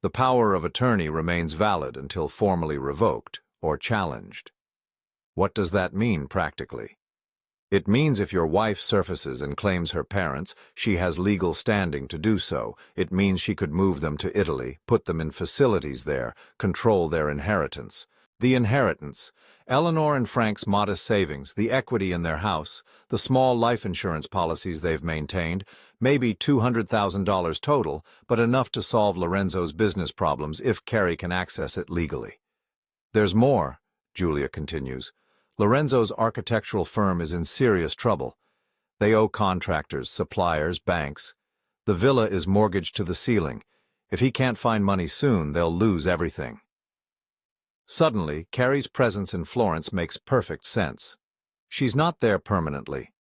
The power of attorney remains valid until formally revoked or challenged. What does that mean practically? It means if your wife surfaces and claims her parents, she has legal standing to do so. It means she could move them to Italy, put them in facilities there, control their inheritance. The inheritance, Eleanor and Frank's modest savings, the equity in their house, the small life insurance policies they've maintained, maybe $200,000 total, but enough to solve Lorenzo's business problems if Carrie can access it legally. There's more, Julia continues. Lorenzo's architectural firm is in serious trouble. They owe contractors, suppliers, banks. The villa is mortgaged to the ceiling. If he can't find money soon, they'll lose everything. Suddenly, Carrie's presence in Florence makes perfect sense. She's not there permanently.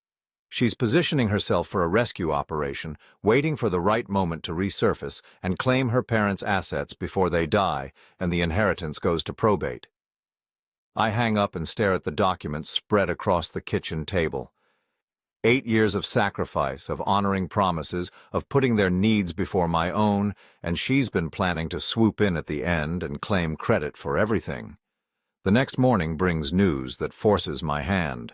She's positioning herself for a rescue operation, waiting for the right moment to resurface and claim her parents' assets before they die and the inheritance goes to probate. I hang up and stare at the documents spread across the kitchen table. 8 years of sacrifice, of honoring promises, of putting their needs before my own, and she's been planning to swoop in at the end and claim credit for everything. The next morning brings news that forces my hand.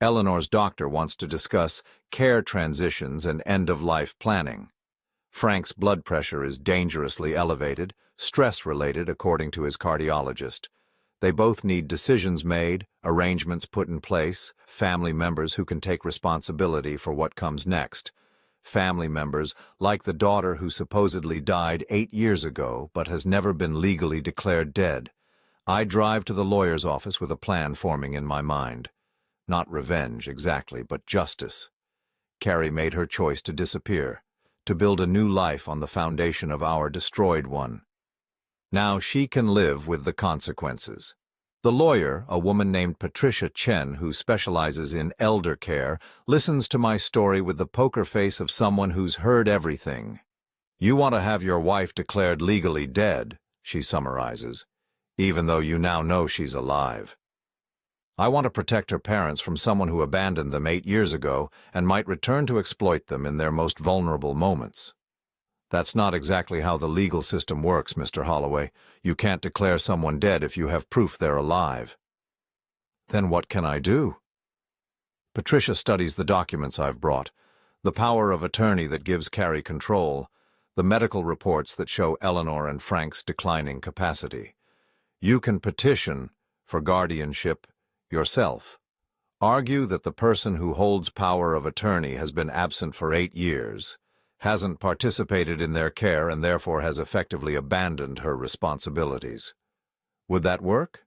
Eleanor's doctor wants to discuss care transitions and end-of-life planning. Frank's blood pressure is dangerously elevated, stress-related according to his cardiologist. They both need decisions made, arrangements put in place, family members who can take responsibility for what comes next. Family members like the daughter who supposedly died 8 years ago but has never been legally declared dead. I drive to the lawyer's office with a plan forming in my mind. Not revenge, exactly, but justice. Carrie made her choice to disappear, to build a new life on the foundation of our destroyed one. Now she can live with the consequences. The lawyer, a woman named Patricia Chen who specializes in elder care, listens to my story with the poker face of someone who's heard everything. "You want to have your wife declared legally dead," she summarizes, "even though you now know she's alive. I want to protect her parents from someone who abandoned them 8 years ago and might return to exploit them in their most vulnerable moments." "That's not exactly how the legal system works, Mr. Holloway. You can't declare someone dead if you have proof they're alive." "Then what can I do?" Patricia studies the documents I've brought, the power of attorney that gives Carrie control, the medical reports that show Eleanor and Frank's declining capacity. "You can petition for guardianship yourself. Argue that the person who holds power of attorney has been absent for 8 years, hasn't participated in their care and therefore has effectively abandoned her responsibilities." Would that work?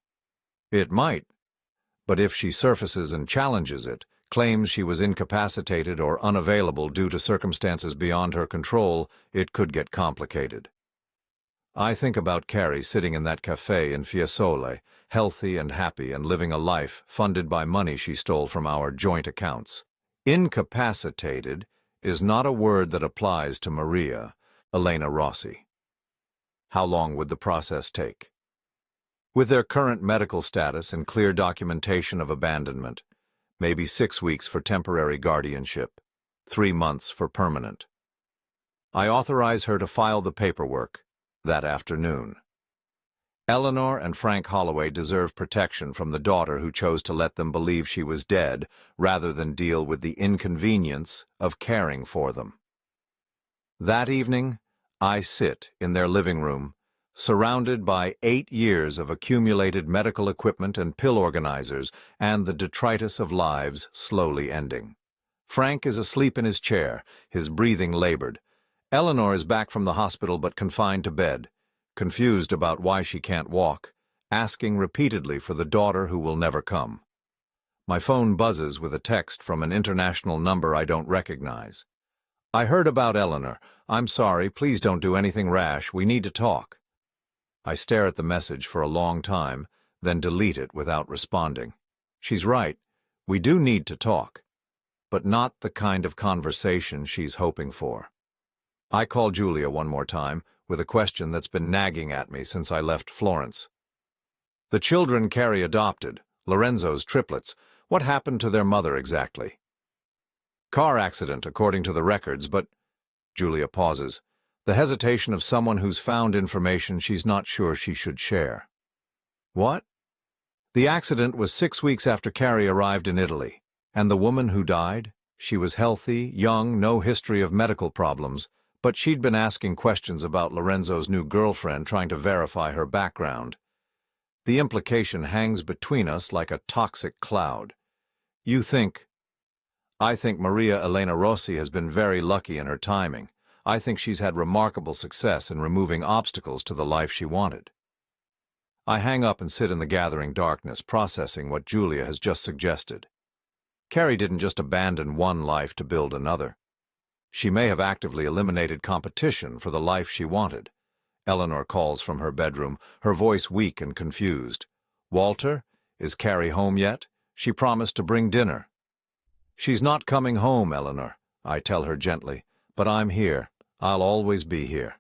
It might. But if she surfaces and challenges it, claims she was incapacitated or unavailable due to circumstances beyond her control, it could get complicated. I think about Carrie sitting in that cafe in Fiesole, healthy and happy and living a life funded by money she stole from our joint accounts. Incapacitated is not a word that applies to Maria Elena Rossi. How long would the process take? With their current medical status and clear documentation of abandonment, maybe 6 weeks for temporary guardianship, 3 months for permanent. I authorize her to file the paperwork that afternoon. Eleanor and Frank Holloway deserve protection from the daughter who chose to let them believe she was dead rather than deal with the inconvenience of caring for them. That evening, I sit in their living room, surrounded by 8 years of accumulated medical equipment and pill organizers and the detritus of lives slowly ending. Frank is asleep in his chair, his breathing labored. Eleanor is back from the hospital but confined to bed, confused about why she can't walk, asking repeatedly for the daughter who will never come. My phone buzzes with a text from an international number I don't recognize. "I heard about Eleanor. I'm sorry, please don't do anything rash. We need to talk." I stare at the message for a long time, then delete it without responding. She's right. We do need to talk, but not the kind of conversation she's hoping for. I call Julia one more time, with a question that's been nagging at me since I left Florence. "The children Carrie adopted, Lorenzo's triplets, what happened to their mother exactly?" "Car accident, according to the records, but—" Julia pauses, the hesitation of someone who's found information she's not sure she should share. "What?" "The accident was 6 weeks after Carrie arrived in Italy. And the woman who died? She was healthy, young, no history of medical problems, but she'd been asking questions about Lorenzo's new girlfriend, trying to verify her background. The implication hangs between us like a toxic cloud. You think—" "I think Maria Elena Rossi has been very lucky in her timing. I think she's had remarkable success in removing obstacles to the life she wanted." I hang up and sit in the gathering darkness, processing what Julia has just suggested. Carrie didn't just abandon one life to build another. She may have actively eliminated competition for the life she wanted. Eleanor calls from her bedroom, her voice weak and confused. "Walter, is Carrie home yet? She promised to bring dinner." She's not coming home, Eleanor, I tell her gently, but I'm here. I'll always be here.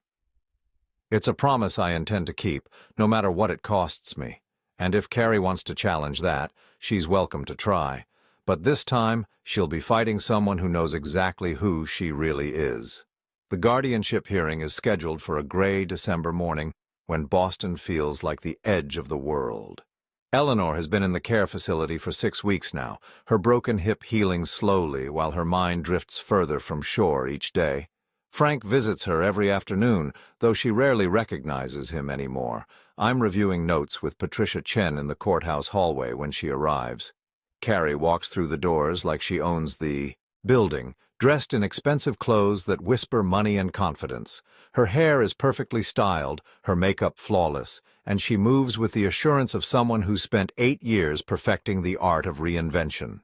It's a promise I intend to keep, no matter what it costs me. And if Carrie wants to challenge that, she's welcome to try. But this time, she'll be fighting someone who knows exactly who she really is. The guardianship hearing is scheduled for a gray December morning when Boston feels like the edge of the world. Eleanor has been in the care facility for 6 weeks now, her broken hip healing slowly while her mind drifts further from shore each day. Frank visits her every afternoon, though she rarely recognizes him anymore. I'm reviewing notes with Patricia Chen in the courthouse hallway when she arrives. Carrie walks through the doors like she owns the building, dressed in expensive clothes that whisper money and confidence. Her hair is perfectly styled, her makeup flawless, and she moves with the assurance of someone who spent 8 years perfecting the art of reinvention.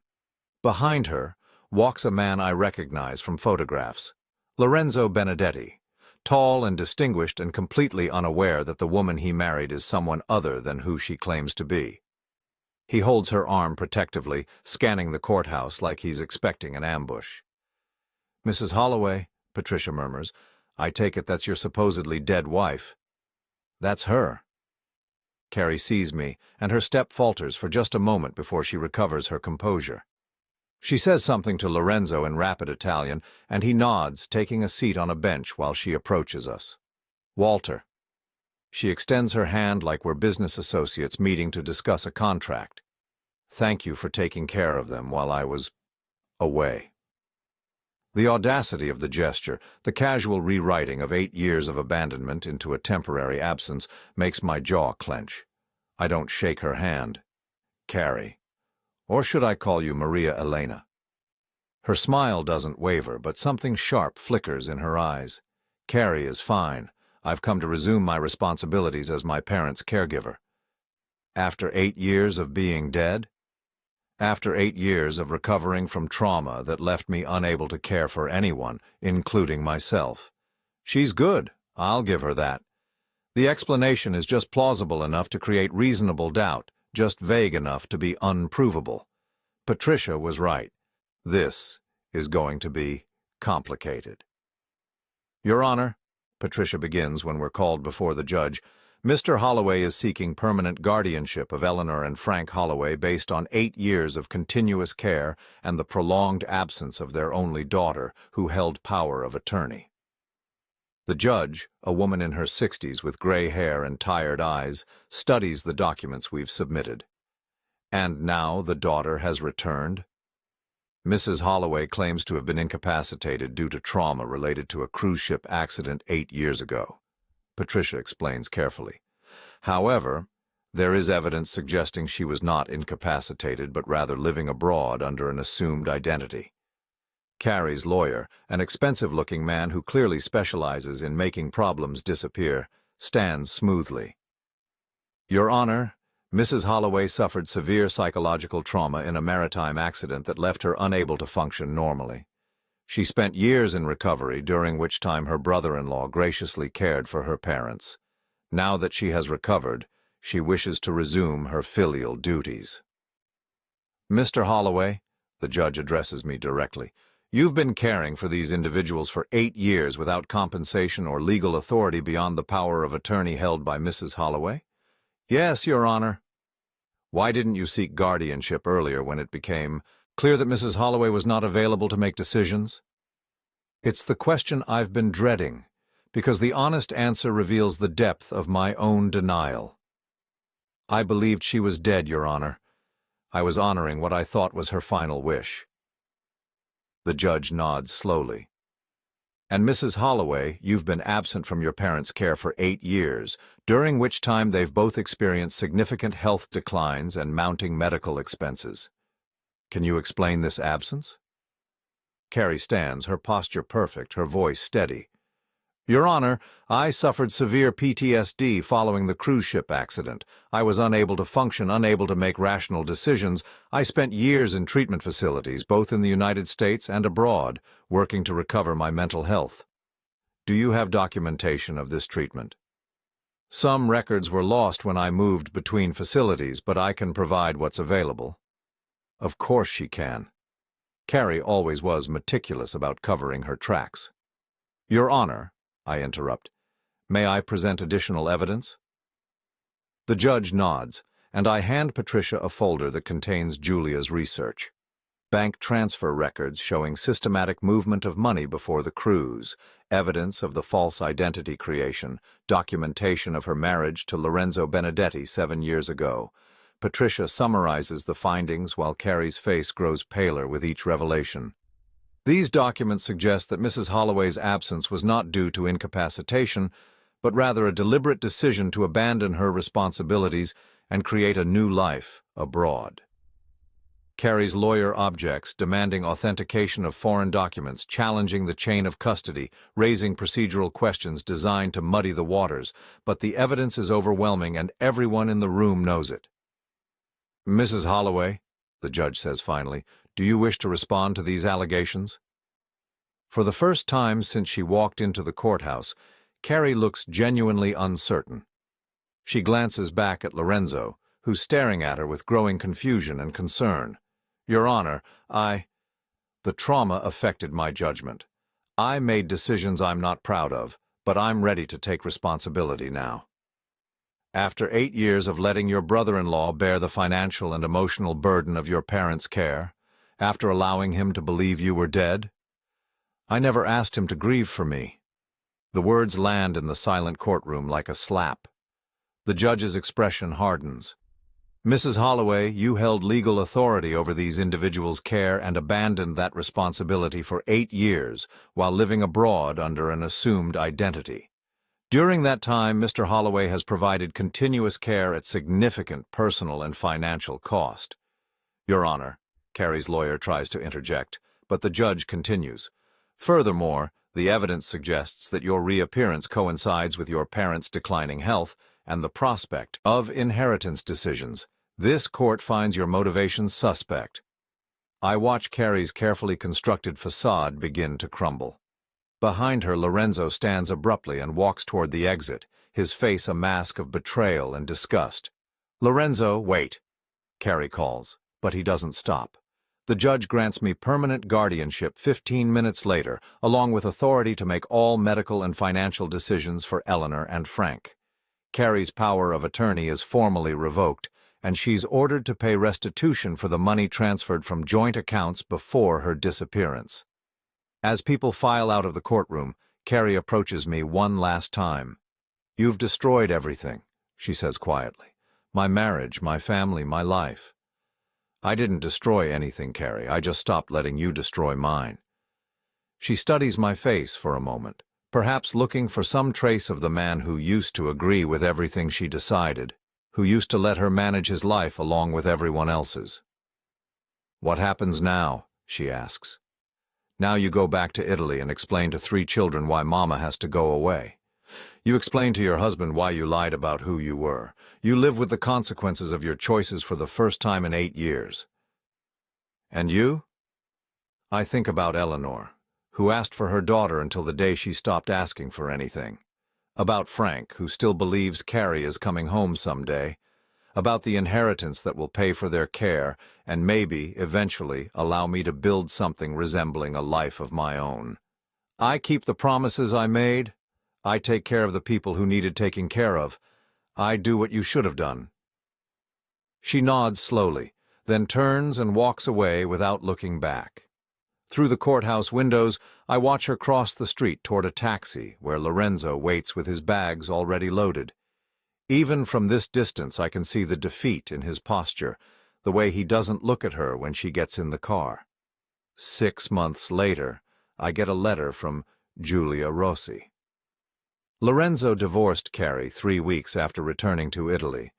Behind her walks a man I recognize from photographs. Lorenzo Benedetti, tall and distinguished and completely unaware that the woman he married is someone other than who she claims to be. He holds her arm protectively, scanning the courthouse like he's expecting an ambush. "Mrs. Holloway," Patricia murmurs, "I take it that's your supposedly dead wife." "That's her." Carrie sees me, and her step falters for just a moment before she recovers her composure. She says something to Lorenzo in rapid Italian, and he nods, taking a seat on a bench while she approaches us. "Walter." She extends her hand like we're business associates meeting to discuss a contract. "Thank you for taking care of them while I was away." The audacity of the gesture, the casual rewriting of 8 years of abandonment into a temporary absence, makes my jaw clench. I don't shake her hand. "Carrie. Or should I call you Maria Elena?" Her smile doesn't waver, but something sharp flickers in her eyes. "Carrie is fine. I've come to resume my responsibilities as my parents' caregiver." "After 8 years of being dead?" "After 8 years of recovering from trauma that left me unable to care for anyone, including myself." She's good, I'll give her that. The explanation is just plausible enough to create reasonable doubt, just vague enough to be unprovable. Patricia was right. This is going to be complicated. "Your Honor," Patricia begins when we're called before the judge, "Mr. Holloway is seeking permanent guardianship of Eleanor and Frank Holloway based on 8 years of continuous care and the prolonged absence of their only daughter, who held power of attorney." The judge, a woman in her 60s with gray hair and tired eyes, studies the documents we've submitted. "And now the daughter has returned?" "Mrs. Holloway claims to have been incapacitated due to trauma related to a cruise ship accident 8 years ago," Patricia explains carefully. "However, there is evidence suggesting she was not incapacitated but rather living abroad under an assumed identity." Carrie's lawyer, an expensive-looking man who clearly specializes in making problems disappear, stands smoothly. "Your Honor, Mrs. Holloway suffered severe psychological trauma in a maritime accident that left her unable to function normally. She spent years in recovery, during which time her brother-in-law graciously cared for her parents. Now that she has recovered, she wishes to resume her filial duties." "Mr. Holloway," the judge addresses me directly, "you've been caring for these individuals for 8 years without compensation or legal authority beyond the power of attorney held by Mrs. Holloway?" "Yes, Your Honor." "Why didn't you seek guardianship earlier when it became clear that Mrs. Holloway was not available to make decisions?" It's the question I've been dreading, because the honest answer reveals the depth of my own denial. "I believed she was dead, Your Honor. I was honoring what I thought was her final wish." The judge nods slowly. "And Mrs. Holloway, you've been absent from your parents' care for 8 years, during which time they've both experienced significant health declines and mounting medical expenses. Can you explain this absence?" Carrie stands, her posture perfect, her voice steady. "Your Honor, I suffered severe PTSD following the cruise ship accident. I was unable to function, unable to make rational decisions. I spent years in treatment facilities, both in the United States and abroad, working to recover my mental health." "Do you have documentation of this treatment?" "Some records were lost when I moved between facilities, but I can provide what's available." "Of course she can." Carrie always was meticulous about covering her tracks. "Your Honor," I interrupt, "may I present additional evidence?" The judge nods, and I hand Patricia a folder that contains Julia's research. Bank transfer records showing systematic movement of money before the cruise, evidence of the false identity creation, documentation of her marriage to Lorenzo Benedetti 7 years ago. Patricia summarizes the findings while Carrie's face grows paler with each revelation. These documents suggest that Mrs. Holloway's absence was not due to incapacitation, but rather a deliberate decision to abandon her responsibilities and create a new life abroad. Carrie's lawyer objects, demanding authentication of foreign documents, challenging the chain of custody, raising procedural questions designed to muddy the waters, but the evidence is overwhelming and everyone in the room knows it. "Mrs. Holloway," the judge says finally, "do you wish to respond to these allegations?" For the first time since she walked into the courthouse, Carrie looks genuinely uncertain. She glances back at Lorenzo, who's staring at her with growing confusion and concern. "Your Honor, the trauma affected my judgment. I made decisions I'm not proud of, but I'm ready to take responsibility now. After 8 years of letting your brother-in-law bear the financial and emotional burden of your parents' care, after allowing him to believe you were dead, I never asked him to grieve for me." The words land in the silent courtroom like a slap. The judge's expression hardens. "Mrs. Holloway, you held legal authority over these individuals' care and abandoned that responsibility for 8 years while living abroad under an assumed identity. During that time, Mr. Holloway has provided continuous care at significant personal and financial cost." "Your Honor," Carrie's lawyer tries to interject, but the judge continues. "Furthermore, the evidence suggests that your reappearance coincides with your parents' declining health and the prospect of inheritance decisions. This court finds your motivations suspect." I watch Carrie's carefully constructed facade begin to crumble. Behind her, Lorenzo stands abruptly and walks toward the exit, his face a mask of betrayal and disgust. "Lorenzo, wait," Carrie calls, but he doesn't stop. The judge grants me permanent guardianship 15 minutes later, along with authority to make all medical and financial decisions for Eleanor and Frank. Carrie's power of attorney is formally revoked, and she's ordered to pay restitution for the money transferred from joint accounts before her disappearance. As people file out of the courtroom, Carrie approaches me one last time. "You've destroyed everything," she says quietly. "My marriage, my family, my life." "I didn't destroy anything, Carrie. I just stopped letting you destroy mine." She studies my face for a moment, perhaps looking for some trace of the man who used to agree with everything she decided, who used to let her manage his life along with everyone else's. "What happens now?" she asks. "Now you go back to Italy and explain to 3 children why Mama has to go away. You explain to your husband why you lied about who you were. You live with the consequences of your choices for the first time in 8 years. And you?" I think about Eleanor, who asked for her daughter until the day she stopped asking for anything. About Frank, who still believes Carrie is coming home someday. About the inheritance that will pay for their care and maybe, eventually, allow me to build something resembling a life of my own. I keep the promises I made. I take care of the people who needed taking care of. I do what you should have done. She nods slowly, then turns and walks away without looking back. Through the courthouse windows, I watch her cross the street toward a taxi where Lorenzo waits with his bags already loaded. Even from this distance, I can see the defeat in his posture, the way he doesn't look at her when she gets in the car. 6 months later, I get a letter from Giulia Rossi. Lorenzo divorced Carrie 3 weeks after returning to Italy.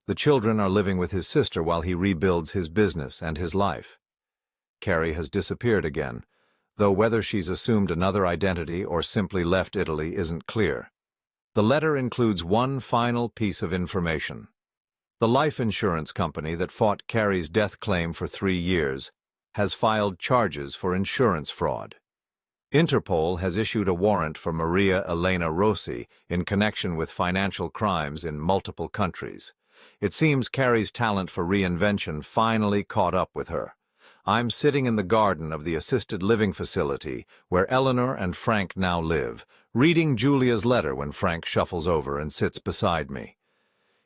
The children are living with his sister while he rebuilds his business and his life. Carrie has disappeared again, though whether she's assumed another identity or simply left Italy isn't clear. The letter includes one final piece of information. The life insurance company that fought Carrie's death claim for 3 years has filed charges for insurance fraud. Interpol has issued a warrant for Maria Elena Rossi in connection with financial crimes in multiple countries. It seems Carrie's talent for reinvention finally caught up with her. I'm sitting in the garden of the assisted living facility where Eleanor and Frank now live, reading Julia's letter when Frank shuffles over and sits beside me.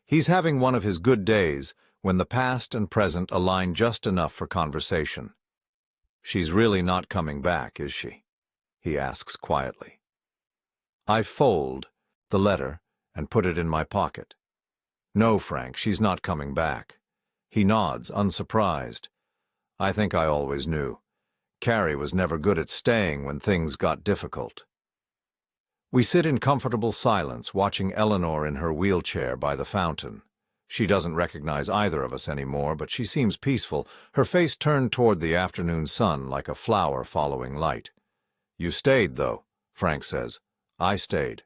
He's having one of his good days when the past and present align just enough for conversation. "She's really not coming back, is she?" he asks quietly. I fold the letter and put it in my pocket. "No, Frank, she's not coming back." He nods, unsurprised. "I think I always knew. Carrie was never good at staying when things got difficult." We sit in comfortable silence, watching Eleanor in her wheelchair by the fountain. She doesn't recognize either of us anymore, but she seems peaceful, her face turned toward the afternoon sun like a flower following light. "You stayed, though," Frank says. "I stayed."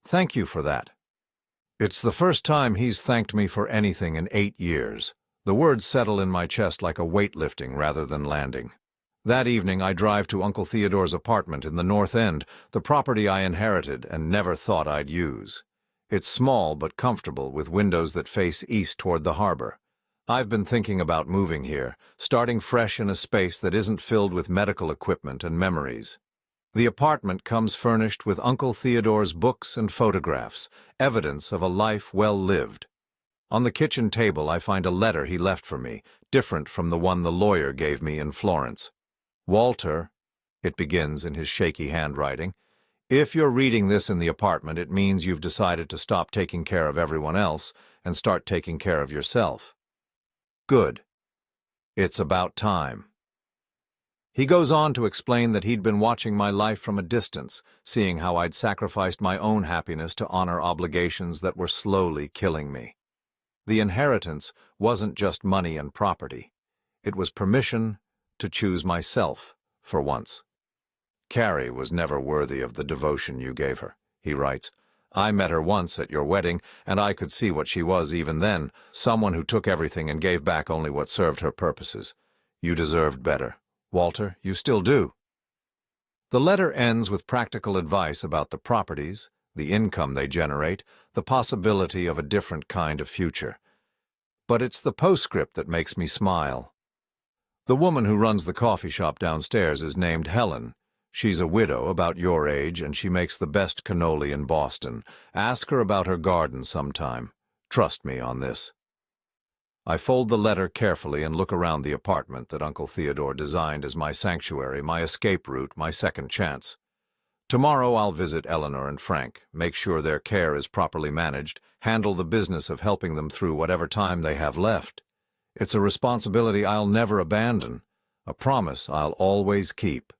"Thank you for that." It's the first time he's thanked me for anything in 8 years. The words settle in my chest like a weight lifting rather than landing. That evening I drive to Uncle Theodore's apartment in the North End, the property I inherited and never thought I'd use. It's small but comfortable, with windows that face east toward the harbor. I've been thinking about moving here, starting fresh in a space that isn't filled with medical equipment and memories. The apartment comes furnished with Uncle Theodore's books and photographs, evidence of a life well lived. On the kitchen table I find a letter he left for me, different from the one the lawyer gave me in Florence. "Walter," it begins in his shaky handwriting, "if you're reading this in the apartment, it means you've decided to stop taking care of everyone else and start taking care of yourself. Good. It's about time." He goes on to explain that he'd been watching my life from a distance, seeing how I'd sacrificed my own happiness to honor obligations that were slowly killing me. The inheritance wasn't just money and property. It was permission to choose myself for once. "Carrie was never worthy of the devotion you gave her," he writes. "I met her once at your wedding, and I could see what she was even then, someone who took everything and gave back only what served her purposes. You deserved better. Walter, you still do." The letter ends with practical advice about the properties, the income they generate, the possibility of a different kind of future. But it's the postscript that makes me smile. "The woman who runs the coffee shop downstairs is named Helen. She's a widow, about your age, and she makes the best cannoli in Boston. Ask her about her garden sometime. Trust me on this." I fold the letter carefully and look around the apartment that Uncle Theodore designed as my sanctuary, my escape route, my second chance. Tomorrow I'll visit Eleanor and Frank, make sure their care is properly managed, handle the business of helping them through whatever time they have left. It's a responsibility I'll never abandon, a promise I'll always keep.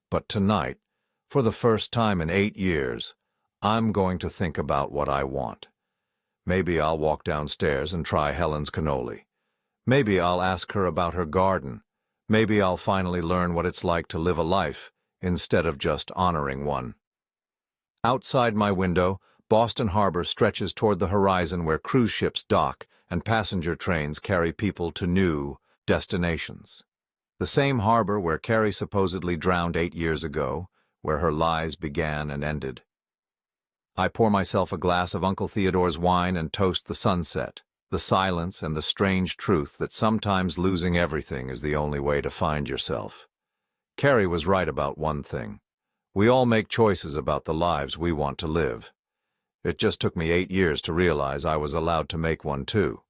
But tonight, for the first time in 8 years, I'm going to think about what I want. Maybe I'll walk downstairs and try Helen's cannoli. Maybe I'll ask her about her garden. Maybe I'll finally learn what it's like to live a life instead of just honoring one. Outside my window, Boston Harbor stretches toward the horizon where cruise ships dock and passenger trains carry people to new destinations. The same harbor where Carrie supposedly drowned 8 years ago, where her lies began and ended. I pour myself a glass of Uncle Theodore's wine and toast the sunset, the silence, and the strange truth that sometimes losing everything is the only way to find yourself. Carrie was right about one thing. We all make choices about the lives we want to live. It just took me 8 years to realize I was allowed to make one too.